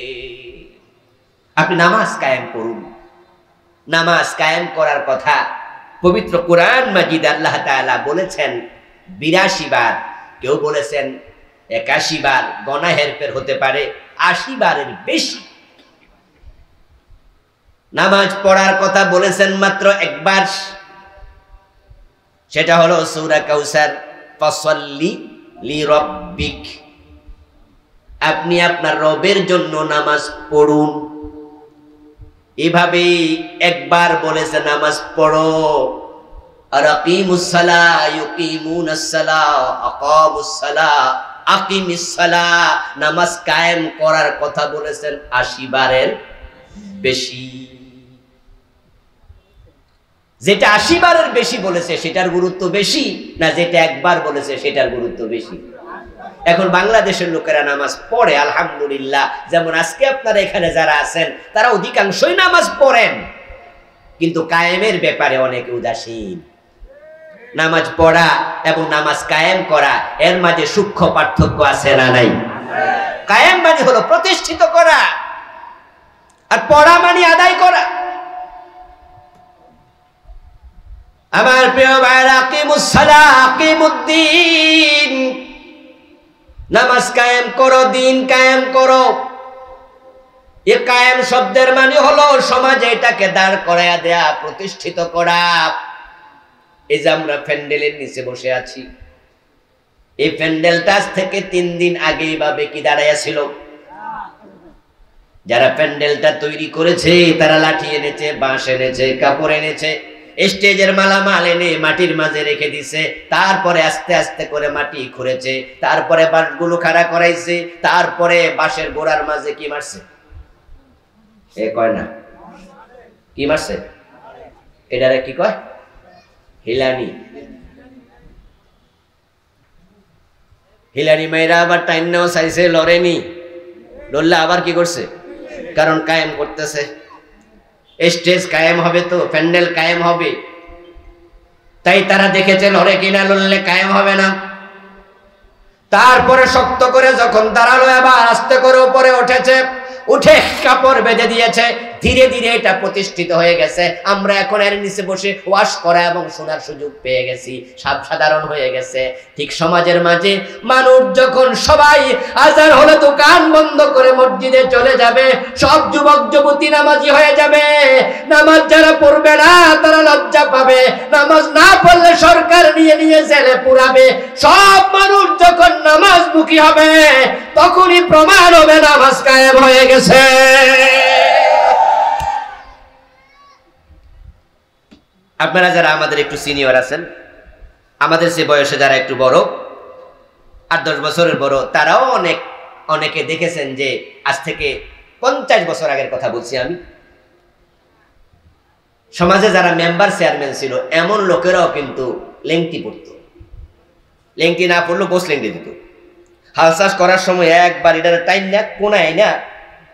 আপনি নামাজ কায়েম করুন। নামাজ কায়েম করার কথা পবিত্র কোরআন মাজিদ আল্লাহ তাআলা বলেছেন ৮২ বার, কেউ বলেছেন ৮১ বার, গনা হেরফের হতে পারে, ৮০ বারের বেশি। নামাজ পড়ার কথা বলেছেন মাত্র একবার, সেটা হলো সূরা কাউসার, ফাসাল্লি লিরাব্বিক, আপনি আপনার রবের জন্য নামাজ পড়ুন। এভাবে একবার বলেছে নামাজ পড়ো। আর আকিমুস সালাহ, ইউকিমুনাস সালাহ, আকামুস সালাহ, আকিমিস সালাহ, নামাজ কায়েম করার কথা বলেছেন ৮০ বারের বেশি। যেটা ৮০ বারের বেশি বলেছে সেটার গুরুত্ব বেশি, না যেটা একবার বলেছে সেটার গুরুত্ব বেশি? এখন বাংলাদেশের লোকেরা নামাজ পড়ে আলহামদুলিল্লাহ, যেমন আজকে আপনারা এখানে যারা আছেন তারা অধিকাংশই নামাজ পড়েন, কিন্তু কায়েমের ব্যাপারে অনেকে উদাসীন। নামাজ পড়া এবং নামাজ কায়েম করা এর মাঝে সূক্ষ্ম পার্থক্য আছে না নাই? কায়েম মানে হলো প্রতিষ্ঠিত করা, আর পড়া মানে আদায় করা। আমার প্রিয় ভাইরা, আকিমুস সালাহ, আকিমুদ্দিন, নামাজ কায়েম করো, দিন কায়েম করো। এ কায়েম শব্দের মানে হলো সমাজে এটাকে দাঁড় করায়া দেয়া, প্রতিষ্ঠিত করা। এই যে আমরা প্যান্ডেলের নিচে বসে আছি, এই প্যান্ডেলটা আজ থেকে ৩ দিন আগে এইভাবে কি দাঁড়াইয়া ছিল? যারা প্যান্ডেলটা তৈরি করেছে তারা লাঠি এনেছে, বাঁশ এনেছে, কাপড় এনেছে, স্টেজের মালামাল এনে মাটির মাঝে রেখে দিছে, তারপরে আস্তে আস্তে করে মাটি খুঁড়েছে, তারপরে বাঁশগুলো খাড়া করাইছে, তারপরে বাঁশের গোড়ার মাঝে কি মারছে? এ কয় না কি মারছে? এটারে কি কয়? হিলানি। হিলানি মাইরা আবার টাইন্নাও চাইছে, লড়েনি, লড়লে আবার কি করছে? কারণ কায়েম করতেছে। স্টেজ কায়েম হবে তো প্যান্ডেল কায়েম হবে, তাই তারা দেখেছে লড়ে কিনা, লড়লে কায়েম হবে না। তারপরে শক্ত করে যখন দাঁড়ালো, আবার আস্তে করে উপরে উঠেছে, উঠে কাপড় বেঁধে দিয়েছে, ধীরে ধীরে এটা প্রতিষ্ঠিত হয়ে গেছে। আমরা এখন এর নিচে বসে ওয়াশ করা এবং শোনার সুযোগ পেয়ে গেছি, সাধারণ হয়ে গেছে। ঠিক সমাজের মাঝে মানুষ যখন সবাই আজান হলে দোকান বন্ধ করে মসজিদে চলে যাবে, সব যুবক যুবতী নামাজি হয়ে যাবে। নামাজ যারা পড়বে না তারা লজ্জা পাবে, নামাজ না পড়লে সরকার নিয়ে নিয়ে জেলে পুরাবে। সব মানুষ যখন নামাজমুখী হবে তখনই প্রমাণ হবে নামাজ কায়েম হয়ে গেছে। আপনারা যারা আমাদের একটু সিনিয়র আছেন, আমাদের সে বয়সে যারা একটু বড়, ৮-১০ বছরের বড়, তারাও অনেকে দেখেছেন যে আজ থেকে ৫০ বছর আগের কথা বলছি আমি, সমাজে যারা মেম্বার চেয়ারম্যান ছিল এমন লোকেরাও কিন্তু লেংটি পড়ত। লেংটি না পড়লেও গোস লেংটি দিত। হাল চাষ করার সময় একবার এটার টাইম না কোনায় না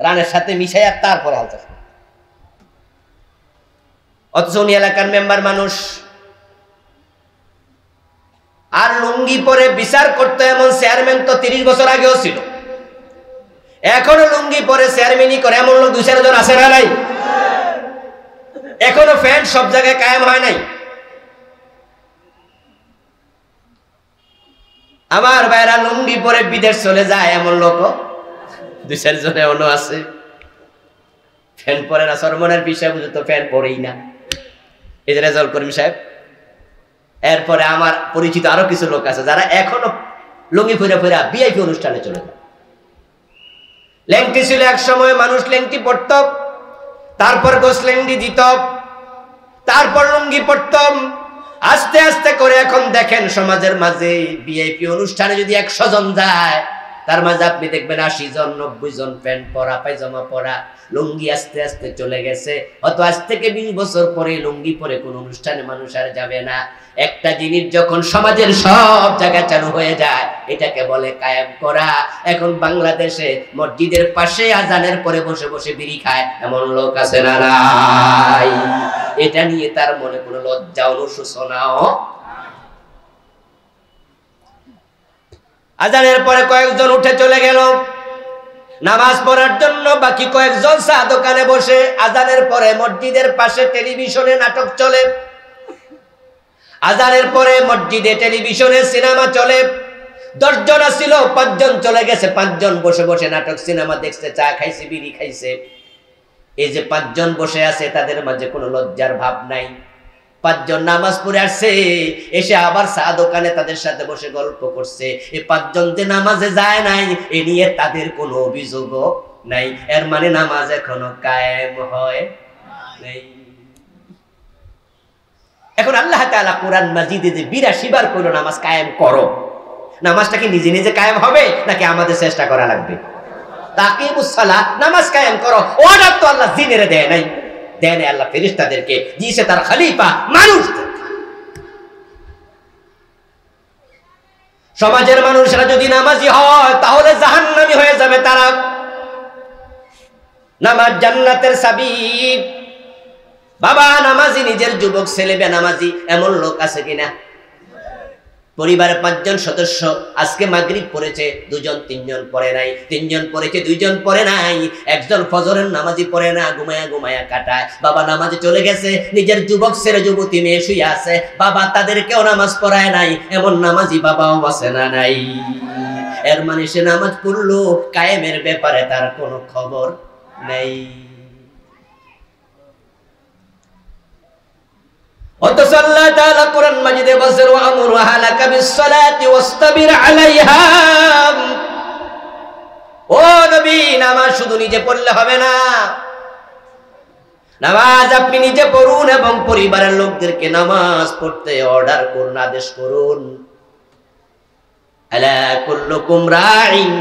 রানের সাথে মিশাইয়া তারপরে হাল চাষ করত। অথচ উনি এলাকার মেম্বার মানুষ, আর লুঙ্গি পরে বিচার করতো এমন চেয়ারম্যান তো ৩০ বছর আগেও ছিল। এখনো লুঙ্গি পরে চেয়ারম্যানই করে এমন লোক ২-৪ জন আছে না নাই? এখনো ফ্যান সব জায়গায় কায়েম হয় নাই। আমার ভাইরা লুঙ্গি পরে বিদেশ চলে যায় এমন লোক ২-৪ জন এমনও আছে। ফ্যান পরে না, সরমনের বিষয় বুঝতো ফ্যান পরেই না, এই যে রেজাউল করিম সাহেব। এরপরে আমার পরিচিত আরো কিছু লোক আছে যারা এখনো লুঙ্গি ফিরে ফিরে ভিআইপি অনুষ্ঠানে চলে যায়। লেংটি ছিল এক সময়, মানুষ লেংটি পড়ত, তারপর গোস লেংটি দিত, তারপর লুঙ্গি পড়তাম। আস্তে আস্তে করে এখন দেখেন সমাজের মাঝে ভিআইপি অনুষ্ঠানে যদি ১০০ জন যায়, তার মাঝে আপনি দেখবেন 80 জন 90 জন প্যান্ট পরা পায়জামা পরা লুঙ্গি আস্তে আস্তে চলে গেছে। হয়তো আজ থেকে 20 বছর পরে লুঙ্গি পরে কোনো অনুষ্ঠানে মানুষ আর যাবে না। একটা জিনিস যখন সমাজের সব জায়গায় চালু হয়ে যায় এটাকে বলে কায়েম করা। এখন বাংলাদেশে মসজিদের পাশে আজানের পরে বসে বসে বিড়ি খায় এমন লোক আছে না নাই? এটা নিয়ে তার মনে কোনো লজ্জা অনুশোচনাও। আজানের পরে কয়েকজন উঠে চলে গেল নামাজ পড়ার জন্য, বাকি কয়েকজন চা দোকানে বসে। আজানের পরে মসজিদের পাশে টেলিভিশনে নাটক চলে, আজানের পরে মসজিদে টেলিভিশনে সিনেমা চলে। 10 জন ছিল 5 জন চলে গেছে, 5 জন বসে বসে নাটক সিনেমা দেখছে, চা খাইছে, বিড়ি খাইছে। এই যে 5 জন বসে আছে তাদের মাঝে কোনো লজ্জার ভাব নাই। 5 জন নামাজ পড়ে আসছে, এসে আবার চা দোকানে তাদের সাথে বসে গল্প করছে। এই 5 জন যে নামাজে যায় নাই এ নিয়ে তাদের কোনো অভিযোগও নাই। এর মানে নামাজ এখনো কায়েম হয় নাই। এখন আল্লাহ তাআলা কোরআন মাজিদে যে 82 বার কইলো নামাজ কায়েম করো, নামাজটা কি নিজে নিজে কায়েম হবে নাকি আমাদের চেষ্টা করা লাগবে? তাকিমুস সালাত, নামাজ কায়েম করো, অর্ডার তো আল্লাহ জিনেরে দেয় নাই, দেয় নাই আল্লাহ ফেরেশতাদেরকে, দিয়েছে তার খলিফা মানুষদের। সমাজের মানুষরা যদি নামাজি হয় তাহলে জাহান্নামী হয়ে যাবে তারা। নামাজ জান্নাতের চাবি। বাবা নামাজি, নিজের যুবক ছেলে বেনামাজি, এমন লোক আছে কিনা? পরিবারে 5 জন সদস্য, আজকে মাগরিব পড়েছে 2 জন 3 জন পড়ে নাই, 3 জন পড়েছে 2 জন পড়ে নাই, একজন ফজরের নামাজি পড়ে না, ঘুমায়া ঘুমায়া কাটায়। বাবা নামাজে চলে গেছে, নিজের যুবক ছেলে যুবতী মেয়ে শুয়ে আছে, বাবা তাদেরকেও নামাজ পড়ায় নাই, এমন নামাজি বাবাও আছে না নাই? এর মানে সে নামাজ পড়লো, কায়েমের ব্যাপারে তার কোনো খবর নেই। অথচ আল্লাহ তাআলা কোরআন মাজিদে বলেন ওয়া'মুর আহলাকা বিস-সালাতি ওয়াসতাবির আলাইহা। ও নবী, নামাজ শুধু নিজে পড়লে হবে না, নামাজ আপনি নিজে পড়ুন এবং পরিবারের লোকদেরকে নামাজ পড়তে অর্ডার করুন, আদেশ করুন। আলা কুল্লুকুম রাঈন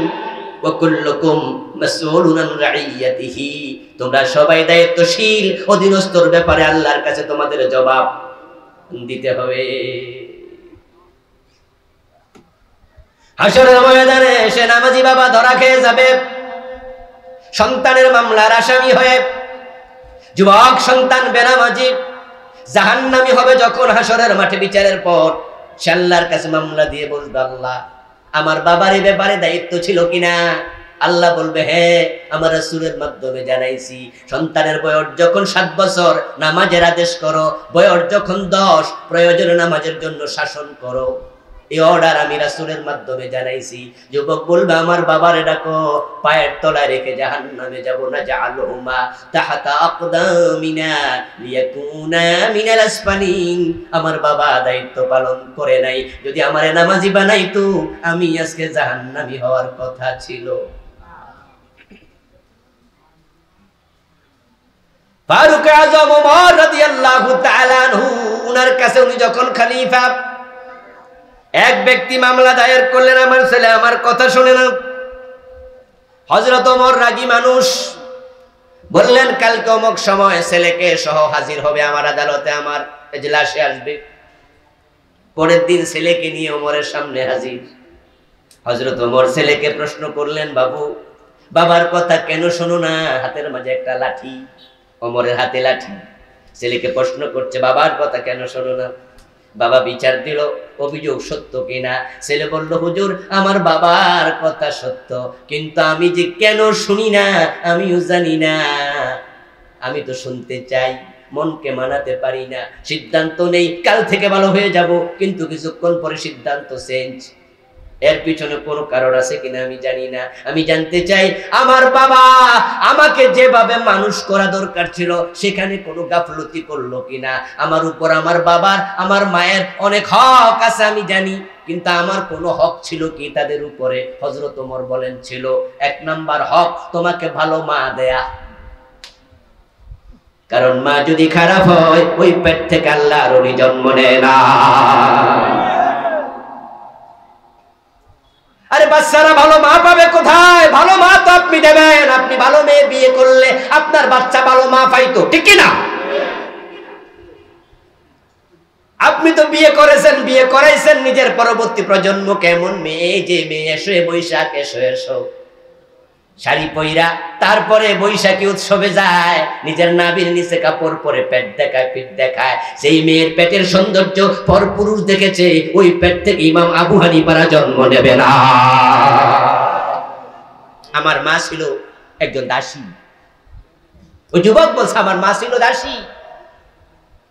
ওয়া কুল্লুকুম মাসউলুন আন রাইয়াতিহি। তোমরা সবাই দায়িত্বশীল, অধীনস্থর ব্যাপারে আল্লাহর কাছে তোমাদের জবাব দিতে হবে। হাসরের ময়দানে সে নামাজি বাবা ধরা খেয়ে যাবে, সন্তানের মামলার আসামি হয়ে। যুবক সন্তান বেনামাজি জাহান্নামী হবে যখন হাসরের মাঠে বিচারের পর সে আল্লাহর কাছে মামলা দিয়ে বলবে, আল্লাহ আমার বাবার এই ব্যাপারে দায়িত্ব ছিল কিনা? আল্লাহ বলবে, হ্যাঁ আমার রাসূলের মাধ্যমে জানাইছি। সন্তানের বয়স যখন 7 বছর নামাজের আদেশ করো, বয়স যখন 10 প্রয়োজনে নামাজের জন্য শাসন করো, এই অর্ডার আমি রাসূলের মাধ্যমে জানাইছি। যুবক বলবে, আমার বাবারে ডাকো, পায়ের তলায় রেখে জাহান্নামে যাব না, জাআলহুমা তাহতা আকদামিনা লিয়াকুনা মিনাল আসফালিন। আমার বাবা দায়িত্ব পালন করে নাই, যদি আমারে নামাজি বানাইতো আমি আজকে জাহান্নামী হওয়ার কথা ছিল। ফারুক আযম ওমর রাদিয়াল্লাহু তাআলা আনহু, উনার কাছে উনি যখন খলিফা, এক ব্যক্তি মামলা দায়ের করলেন, আমার ছেলে আমার কথা শুনে না। হযরত ওমর রাগী মানুষ, বললেন কালকে অমুক সময় ছেলেকে সহ হাজির হবে আমার আদালতে, আমার এজলাসে আসবে। পরের দিন ছেলেকে নিয়ে ওমরের সামনে হাজির। হযরত ওমর ছেলেকে প্রশ্ন করলেন, বাবু বাবার কথা কেন শোনো না? হাতের মাঝে একটা লাঠি, ওমরের হাতে লাঠি। ছেলেকে প্রশ্ন করছে, বাবার কথা কেন শোনো না? বাবা বিচার দিল অভিযোগ সত্য কিনা। ছেলে বলল, হুজুর আমার বাবার কথা সত্য, কিন্তু আমি যে কেন শুনি না আমিও জানি না। আমি তো শুনতে চাই, মনকে মানাতে পারি না, সিদ্ধান্ত নেই কাল থেকে ভালো হয়ে যাব, কিন্তু কিছুক্ষণ পরে সিদ্ধান্ত চেঞ্জ। এর পিছনে কোনো কারণ আছে কিনা আমি জানি না। আমি জানতে চাই আমার বাবা আমাকে যেভাবে মানুষ করা দরকার ছিল সেখানে কোনো গাফলতি করলো কিনা। আমার উপর আমার বাবার আমার মায়ের অনেক হক আছে আমি জানি, কিন্তু আমার কোনো হক ছিল কি তাদের উপরে? হযরত ওমর বলেন ছিল। 1 নাম্বার হক তোমাকে ভালো মা দেয়া, কারণ মা যদি খারাপ হয় ওই পেট থেকে আল্লাহর ওলি জন্ম নেয় না। আরে বাচ্চারা ভালো মা পাবে কোথায়? ভালো মা তো আপনি দেবেন। আপনি ভালো মেয়ে বিয়ে করলে আপনার বাচ্চা ভালো মা পাইতো, ঠিক কি না? আপনি তো বিয়ে করেছেন, বিয়ে করাইছেন নিজের পরবর্তী প্রজন্ম কেমন মেয়ে, যে মেয়ে এসো বৈশাখ এসো এসো শাড়ি পইরা তারপরে বৈশাখী উৎসবে যায়, নিজের নাভির নিচে কাপড় পরে পেট দেখায়, পিঠ দেখায়। সেই মেয়ের পেটের সৌন্দর্য পরপুরুষ দেখেছে, ওই পেট থেকে ইমাম আবু হানিফারা জন্ম নেবে না। আমার মা ছিল একজন দাসী। ওই যুবক বলছে আমার মা ছিল দাসী।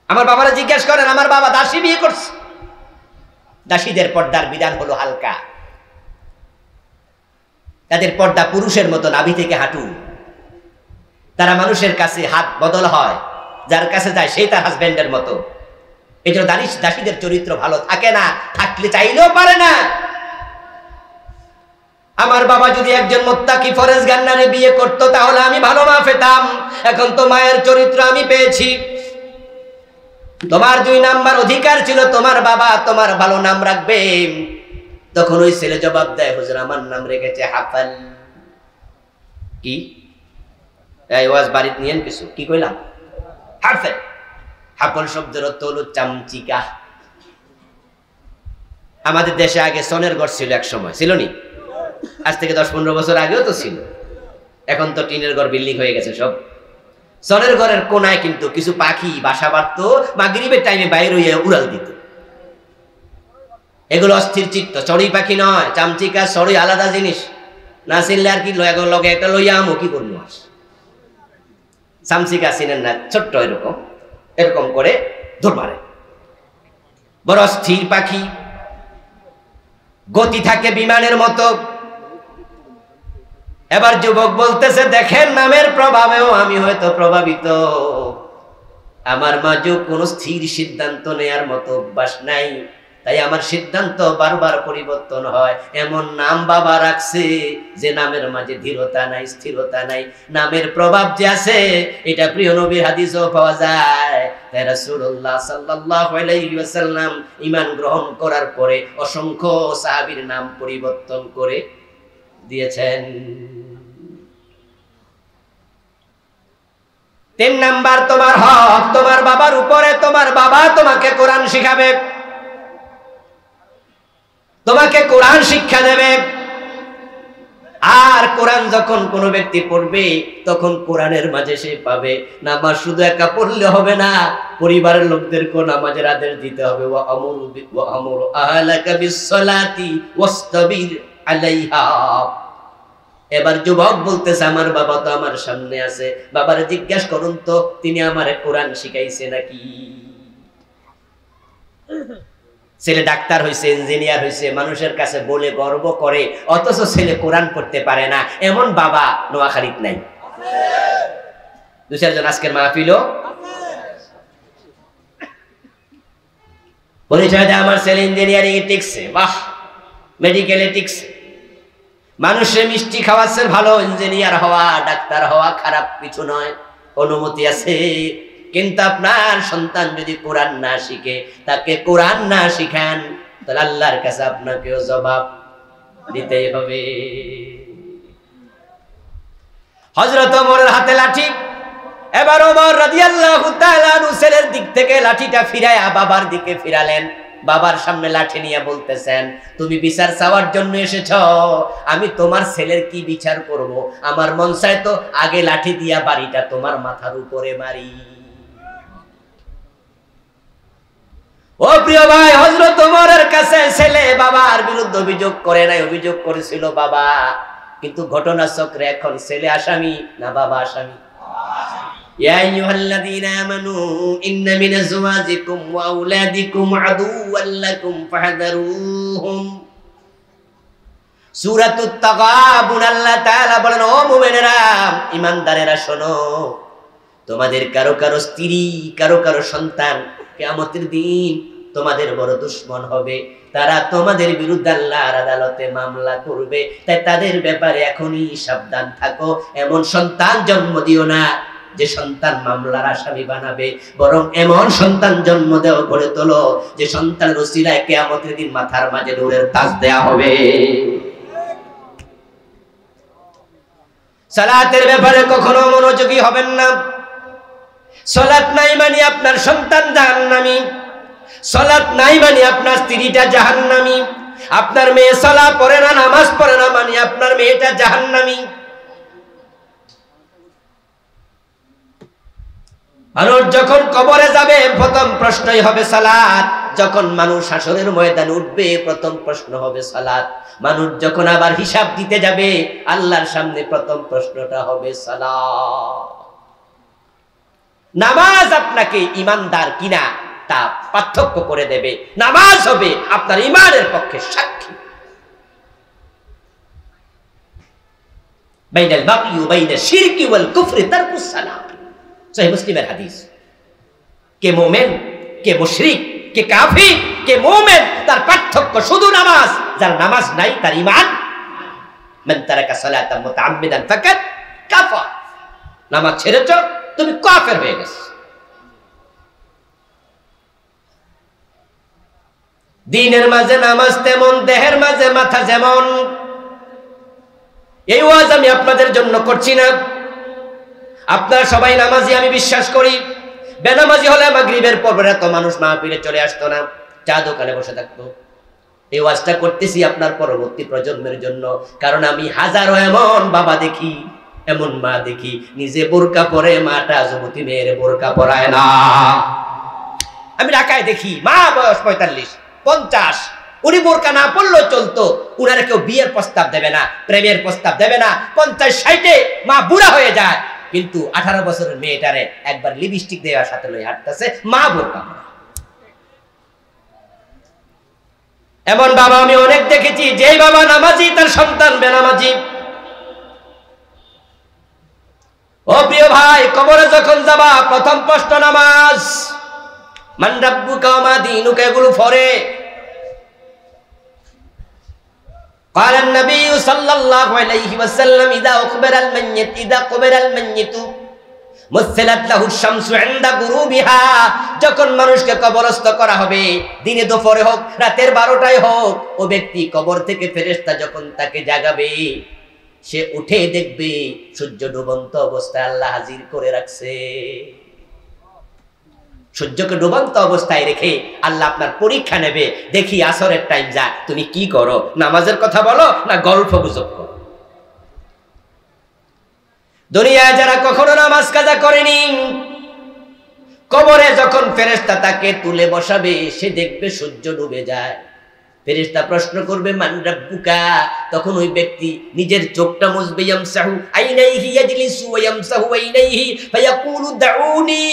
আমার বাবারা জিজ্ঞেস করেন, আমার বাবা দাসী বিয়ে করছে। দাসীদের পর্দার বিধান হলো হালকা, তাদের পর্দা পুরুষের মতো নাভি থেকে হাঁটু। তারা মানুষের কাছে হাত বদল হয়, যার কাছে যায় সেই তার হাজবেন্ডের মতো। এই জন্য দাসীদের চরিত্র ভালো থাকে না, থাকলে চাইলেও পারে না। আমার বাবা যদি একজন মুত্তাকি ফরেজগান্নারে বিয়ে করতো তাহলে আমি ভালো মা পেতাম। এখন তো মায়ের চরিত্র আমি পেয়েছি। তোমার 2 নাম্বার অধিকার ছিল, তোমার বাবা তোমার ভালো নাম রাখবে। তখন ওই ছেলে জবাব দেয়, হুজুর আমার নাম রেখেছে হাফাল। কি এই ওয়াজ বাড়িতে নিয়েন কিছু, কি কইলাম? হাফেল। হাফল শব্দের অর্থ হলো চামচিকা। আমাদের দেশে আগে সনের ঘর ছিল, এক সময় ছিল নি? আজ থেকে 10-15 বছর আগেও তো ছিল। এখন তো টিনের ঘর, বিল্ডিং হয়ে গেছে সব। সনের ঘরের কোনায় কিন্তু কিছু পাখি বাসা বাঁধতো, মাগরিবের টাইমে বাইরে হইয়া উড়াল দিত। এগুলো অস্থির চিত্ত, চড়ুই পাখি নয়। চামচিকা চড়ুই আলাদা জিনিস। না চিনলে আর কি লগে একটা লইয়া আমো কি করবো। চামচিকা চিনেন না? ছোট্ট এরকম এরকম করে ধর মারে, বড় স্থির পাখি, গতি থাকে বিমানের মতো। এবার যুবক বলতেছে, দেখেন নামের প্রভাবেও আমি হয়তো প্রভাবিত। আমার মাঝেও কোনো স্থির সিদ্ধান্ত নেয়ার মতো অভ্যাস নাই, তাই আমার সিদ্ধান্ত বারবার পরিবর্তন হয়। এমন নাম বাবা রাখছে যে নামের মাঝে দৃঢ়তা নাই, স্থিরতা নাই। নামের প্রভাব যে আছে এটা প্রিয় নবীর হাদিসও পাওয়া যায়। তাই রাসূলুল্লাহ সাল্লাল্লাহু আলাইহি ওয়াসাল্লাম ঈমান গ্রহণ করার পরে অসংখ্য সাহাবীর নাম পরিবর্তন করে দিয়েছেন। 3 নাম্বার তোমার হক তোমার বাবার উপরে। তোমার বাবা তোমাকে কোরআন শিখাবে, তোমাকে কোরআন শিক্ষা দেবে। আর কোরআন যখন কোনো ব্যক্তি পড়বে তখন কোরআনের মাঝে সে পাবে নামাজ শুধু একা পড়লে হবে না, পরিবারের লোকদেরকে নামাজের আদেশ দিতে হবে। ওয়া আমুরু আহলাকা বিসসালাতি ওয়াসতাবির আলাইহা। এবার যুবক বলতেছে, আমার বাবা তো আমার সামনে আছে, বাবারে জিজ্ঞাসা করুন তো তিনি আমারে কোরআন শিখাইছে নাকি। ছেলে ডাক্তার হয়েছে, ইঞ্জিনিয়ার হয়েছে, মানুষের কাছে বলে গর্ব করে, অথচ ছেলে কোরআন পড়তে পারে না, এমন বাবা নোয়াখালীত নাই? 2-4 জন আজকের মাহফিলও পরিচয় দেয়, আমার ছেলে ইঞ্জিনিয়ারিং এ টিকছে, বাহ, মেডিকেলে টিকছে। মানুষের মিষ্টি খাওয়াচ্ছে, ভালো ইঞ্জিনিয়ার হওয়া, ডাক্তার হওয়া খারাপ কিছু নয়, অনুমতি আছে। কিন্তু আপনার সন্তান যদি কোরআন না শিখে, তাকে কোরআন না শিখান, তাহলে আল্লাহর কাছে আপনাকেও জবাব দিতেই হবে। হযরত ওমরের হাতে লাঠি। এবার ওমর রাদিয়াল্লাহু তাআলা আনহু ছেলের দিক থেকে লাঠিটা ফিরায়া বাবার দিকে ফিরালেন। বাবার সামনে লাঠি নিয়ে বলতেছেন, তুমি বিচার চাওয়ার জন্য এসেছো, আমি তোমার ছেলের কি বিচার করব? আমার মন চায় তো আগে লাঠি দিয়া বাড়িটা তোমার মাথার উপরে মারি। ও প্রিয় ভাই, হযরত ওমরের কাছে ছেলে বাবার বিরুদ্ধে অভিযোগ করে নাই, অভিযোগ করেছিল বাবা। কিন্তু ঘটনা চক্রে এখন ছেলে আসামি না বাবা আসামি? ইয়া আইয়ুহাল্লাযীনা আমানু ইন্না মিন আযওয়াজিকুম ওয়া আওলাদিকুম আদুওয়াল লাকুম ফাহযারুহুম। সূরাতুত তাগাবুন আল্লাহ তাআলা বলেন, ও মুমিনেরা, ঈমানদারেরা শোনো, তোমাদের কারো কারো স্ত্রী, কারো কারো সন্তান কিয়ামতের দিন তোমাদের বড় দুশমন হবে। তারা তোমাদের বিরুদ্ধে আল্লাহর আদালতে মামলা করবে। তাই তাদের ব্যাপারে এখনই সাবধান থাকো। এমন সন্তান জন্ম দিও না যে সন্তান মামলার আসামি বানাবে, বরং এমন সন্তান জন্ম দেও, গড়ে তোলো যে সন্তানের ওসিলায় কিয়ামতের দিন মাথার মাঝে নূরের তাজ দেয়া হবে। সালাতের ব্যাপারে কখনো মনোযোগী হবেন না। সালাত নাই মানে আপনার সন্তান জাহান্নামী, সালাত নাই মানে আপনার স্ত্রীটা জাহান্নামী, আপনার মেয়ে সালাত পড়ে না, নামাজ পড়ে না মানে আপনার মেয়েটা জাহান্নামী। মানুষ যখন কবরে যাবে প্রথম প্রশ্নই হবে সালাত। যখন মানুষ হাসরের ময়দানে উঠবে প্রথম প্রশ্ন হবে সালাত। মানুষ যখন আবার হিসাব দিতে যাবে আল্লাহর সামনে প্রথম প্রশ্নটা হবে সালাত। নামাজ আপনাকে ঈমানদার কিনা তা পার্থক্য করে দেবে। নামাজ হবে আপনার ঈমানের পক্ষে সাক্ষী। বাইনাল বাগই ওয়া বাইনাশ শিরকি ওয়াল কুফরি তারকুস সালাত, সহিহ মুসলিমের হাদিস। কে মুমিন, কে মুশরিক, কে কাফির, কে মুমিন, তার পার্থক্য শুধু নামাজ। যার নামাজ নাই তার ঈমান। মান তারাকা সালাতান মুতাআম্মিদান ফাকাদ কাফার। নামাজ ছেড়েছো তুমি কাফের হয়ে গেছো। দিনের মাঝে নামাজ তেমন, দেহের মাঝে মাথা যেমন। এই ওয়াজ আমি আপনাদের জন্য করছি না। আপনারা সবাই নামাজি আমি বিশ্বাস করি। বেনামাজি হলে মাগরিবের পর এত মানুষ মাহফিলে চলে আসতো না, চা দোকানে বসে থাকতো। এই ওয়াজটা করতেছি আপনার পরবর্তী প্রজন্মের জন্য। কারণ আমি হাজারো এমন বাবা দেখি, এমন মা দেখি নিজে বোরকা পরে মাটা যুবতী মেয়ের বোরকা পরায় না। আমি ঢাকায় দেখি মা বয়স 45-50, উনি বোরকা না পড়লেও চলতো। উনারা কেউ বিয়ের প্রস্তাব দেবে না, প্রেমের প্রস্তাব দেবে না। 50-60-এ মা বুড়া হয়ে যায়, কিন্তু 18 বছরের মেয়েটারে একবার লিপস্টিক দেওয়ার সাথে লই হাঁটতেছে, মা বোরকা পরা। এমন বাবা আমি অনেক দেখেছি, যেই বাবা নামাজি তার সন্তান বেনামাজি। ও প্রিয় ভাই, কবরে যখন যাবা প্রথম প্রশ্ন নামাজ। মান রাব্বুকা ওয়া মা দীনুকা, এগুলো পড়ে। قال النبي صلى الله عليه وسلم إذا أقبر الميت مثلت له الشمس عند غروبها। যখন মানুষকে কবরস্থ করা হবে, দিনে দুপুরে হোক রাতের 12টায় হোক, ও ব্যক্তি কবর থেকে ফেরেশতা যখন তাকে জাগাবে, সে উঠে দেখবে সূর্য ডুবন্ত অবস্থায় আল্লাহ হাজির করে রাখছে। সূর্যকে ডুবন্ত অবস্থায় রেখে আল্লাহ আপনার পরীক্ষা নেবে। দেখি আসরের টাইম যা, তুমি কি করো? নামাজের কথা বলো না গল্প গুজব করো? দুনিয়ায় যারা কখনো নামাজ কাজা করেনি, কবরে যখন ফেরেশতা তাকে তুলে বসাবে, সে দেখবে সূর্য ডুবে যায়। ফেরেশতা প্রশ্ন করবে মান রাব্বুকা, তখন ওই ব্যক্তি নিজের চোখটা মুছবে। ইয়ামসাহু আইনাইহি ইয়াজলিসু ওয়া ইয়ামসাহু আইনাইহি ফায়াকুলু দাউনি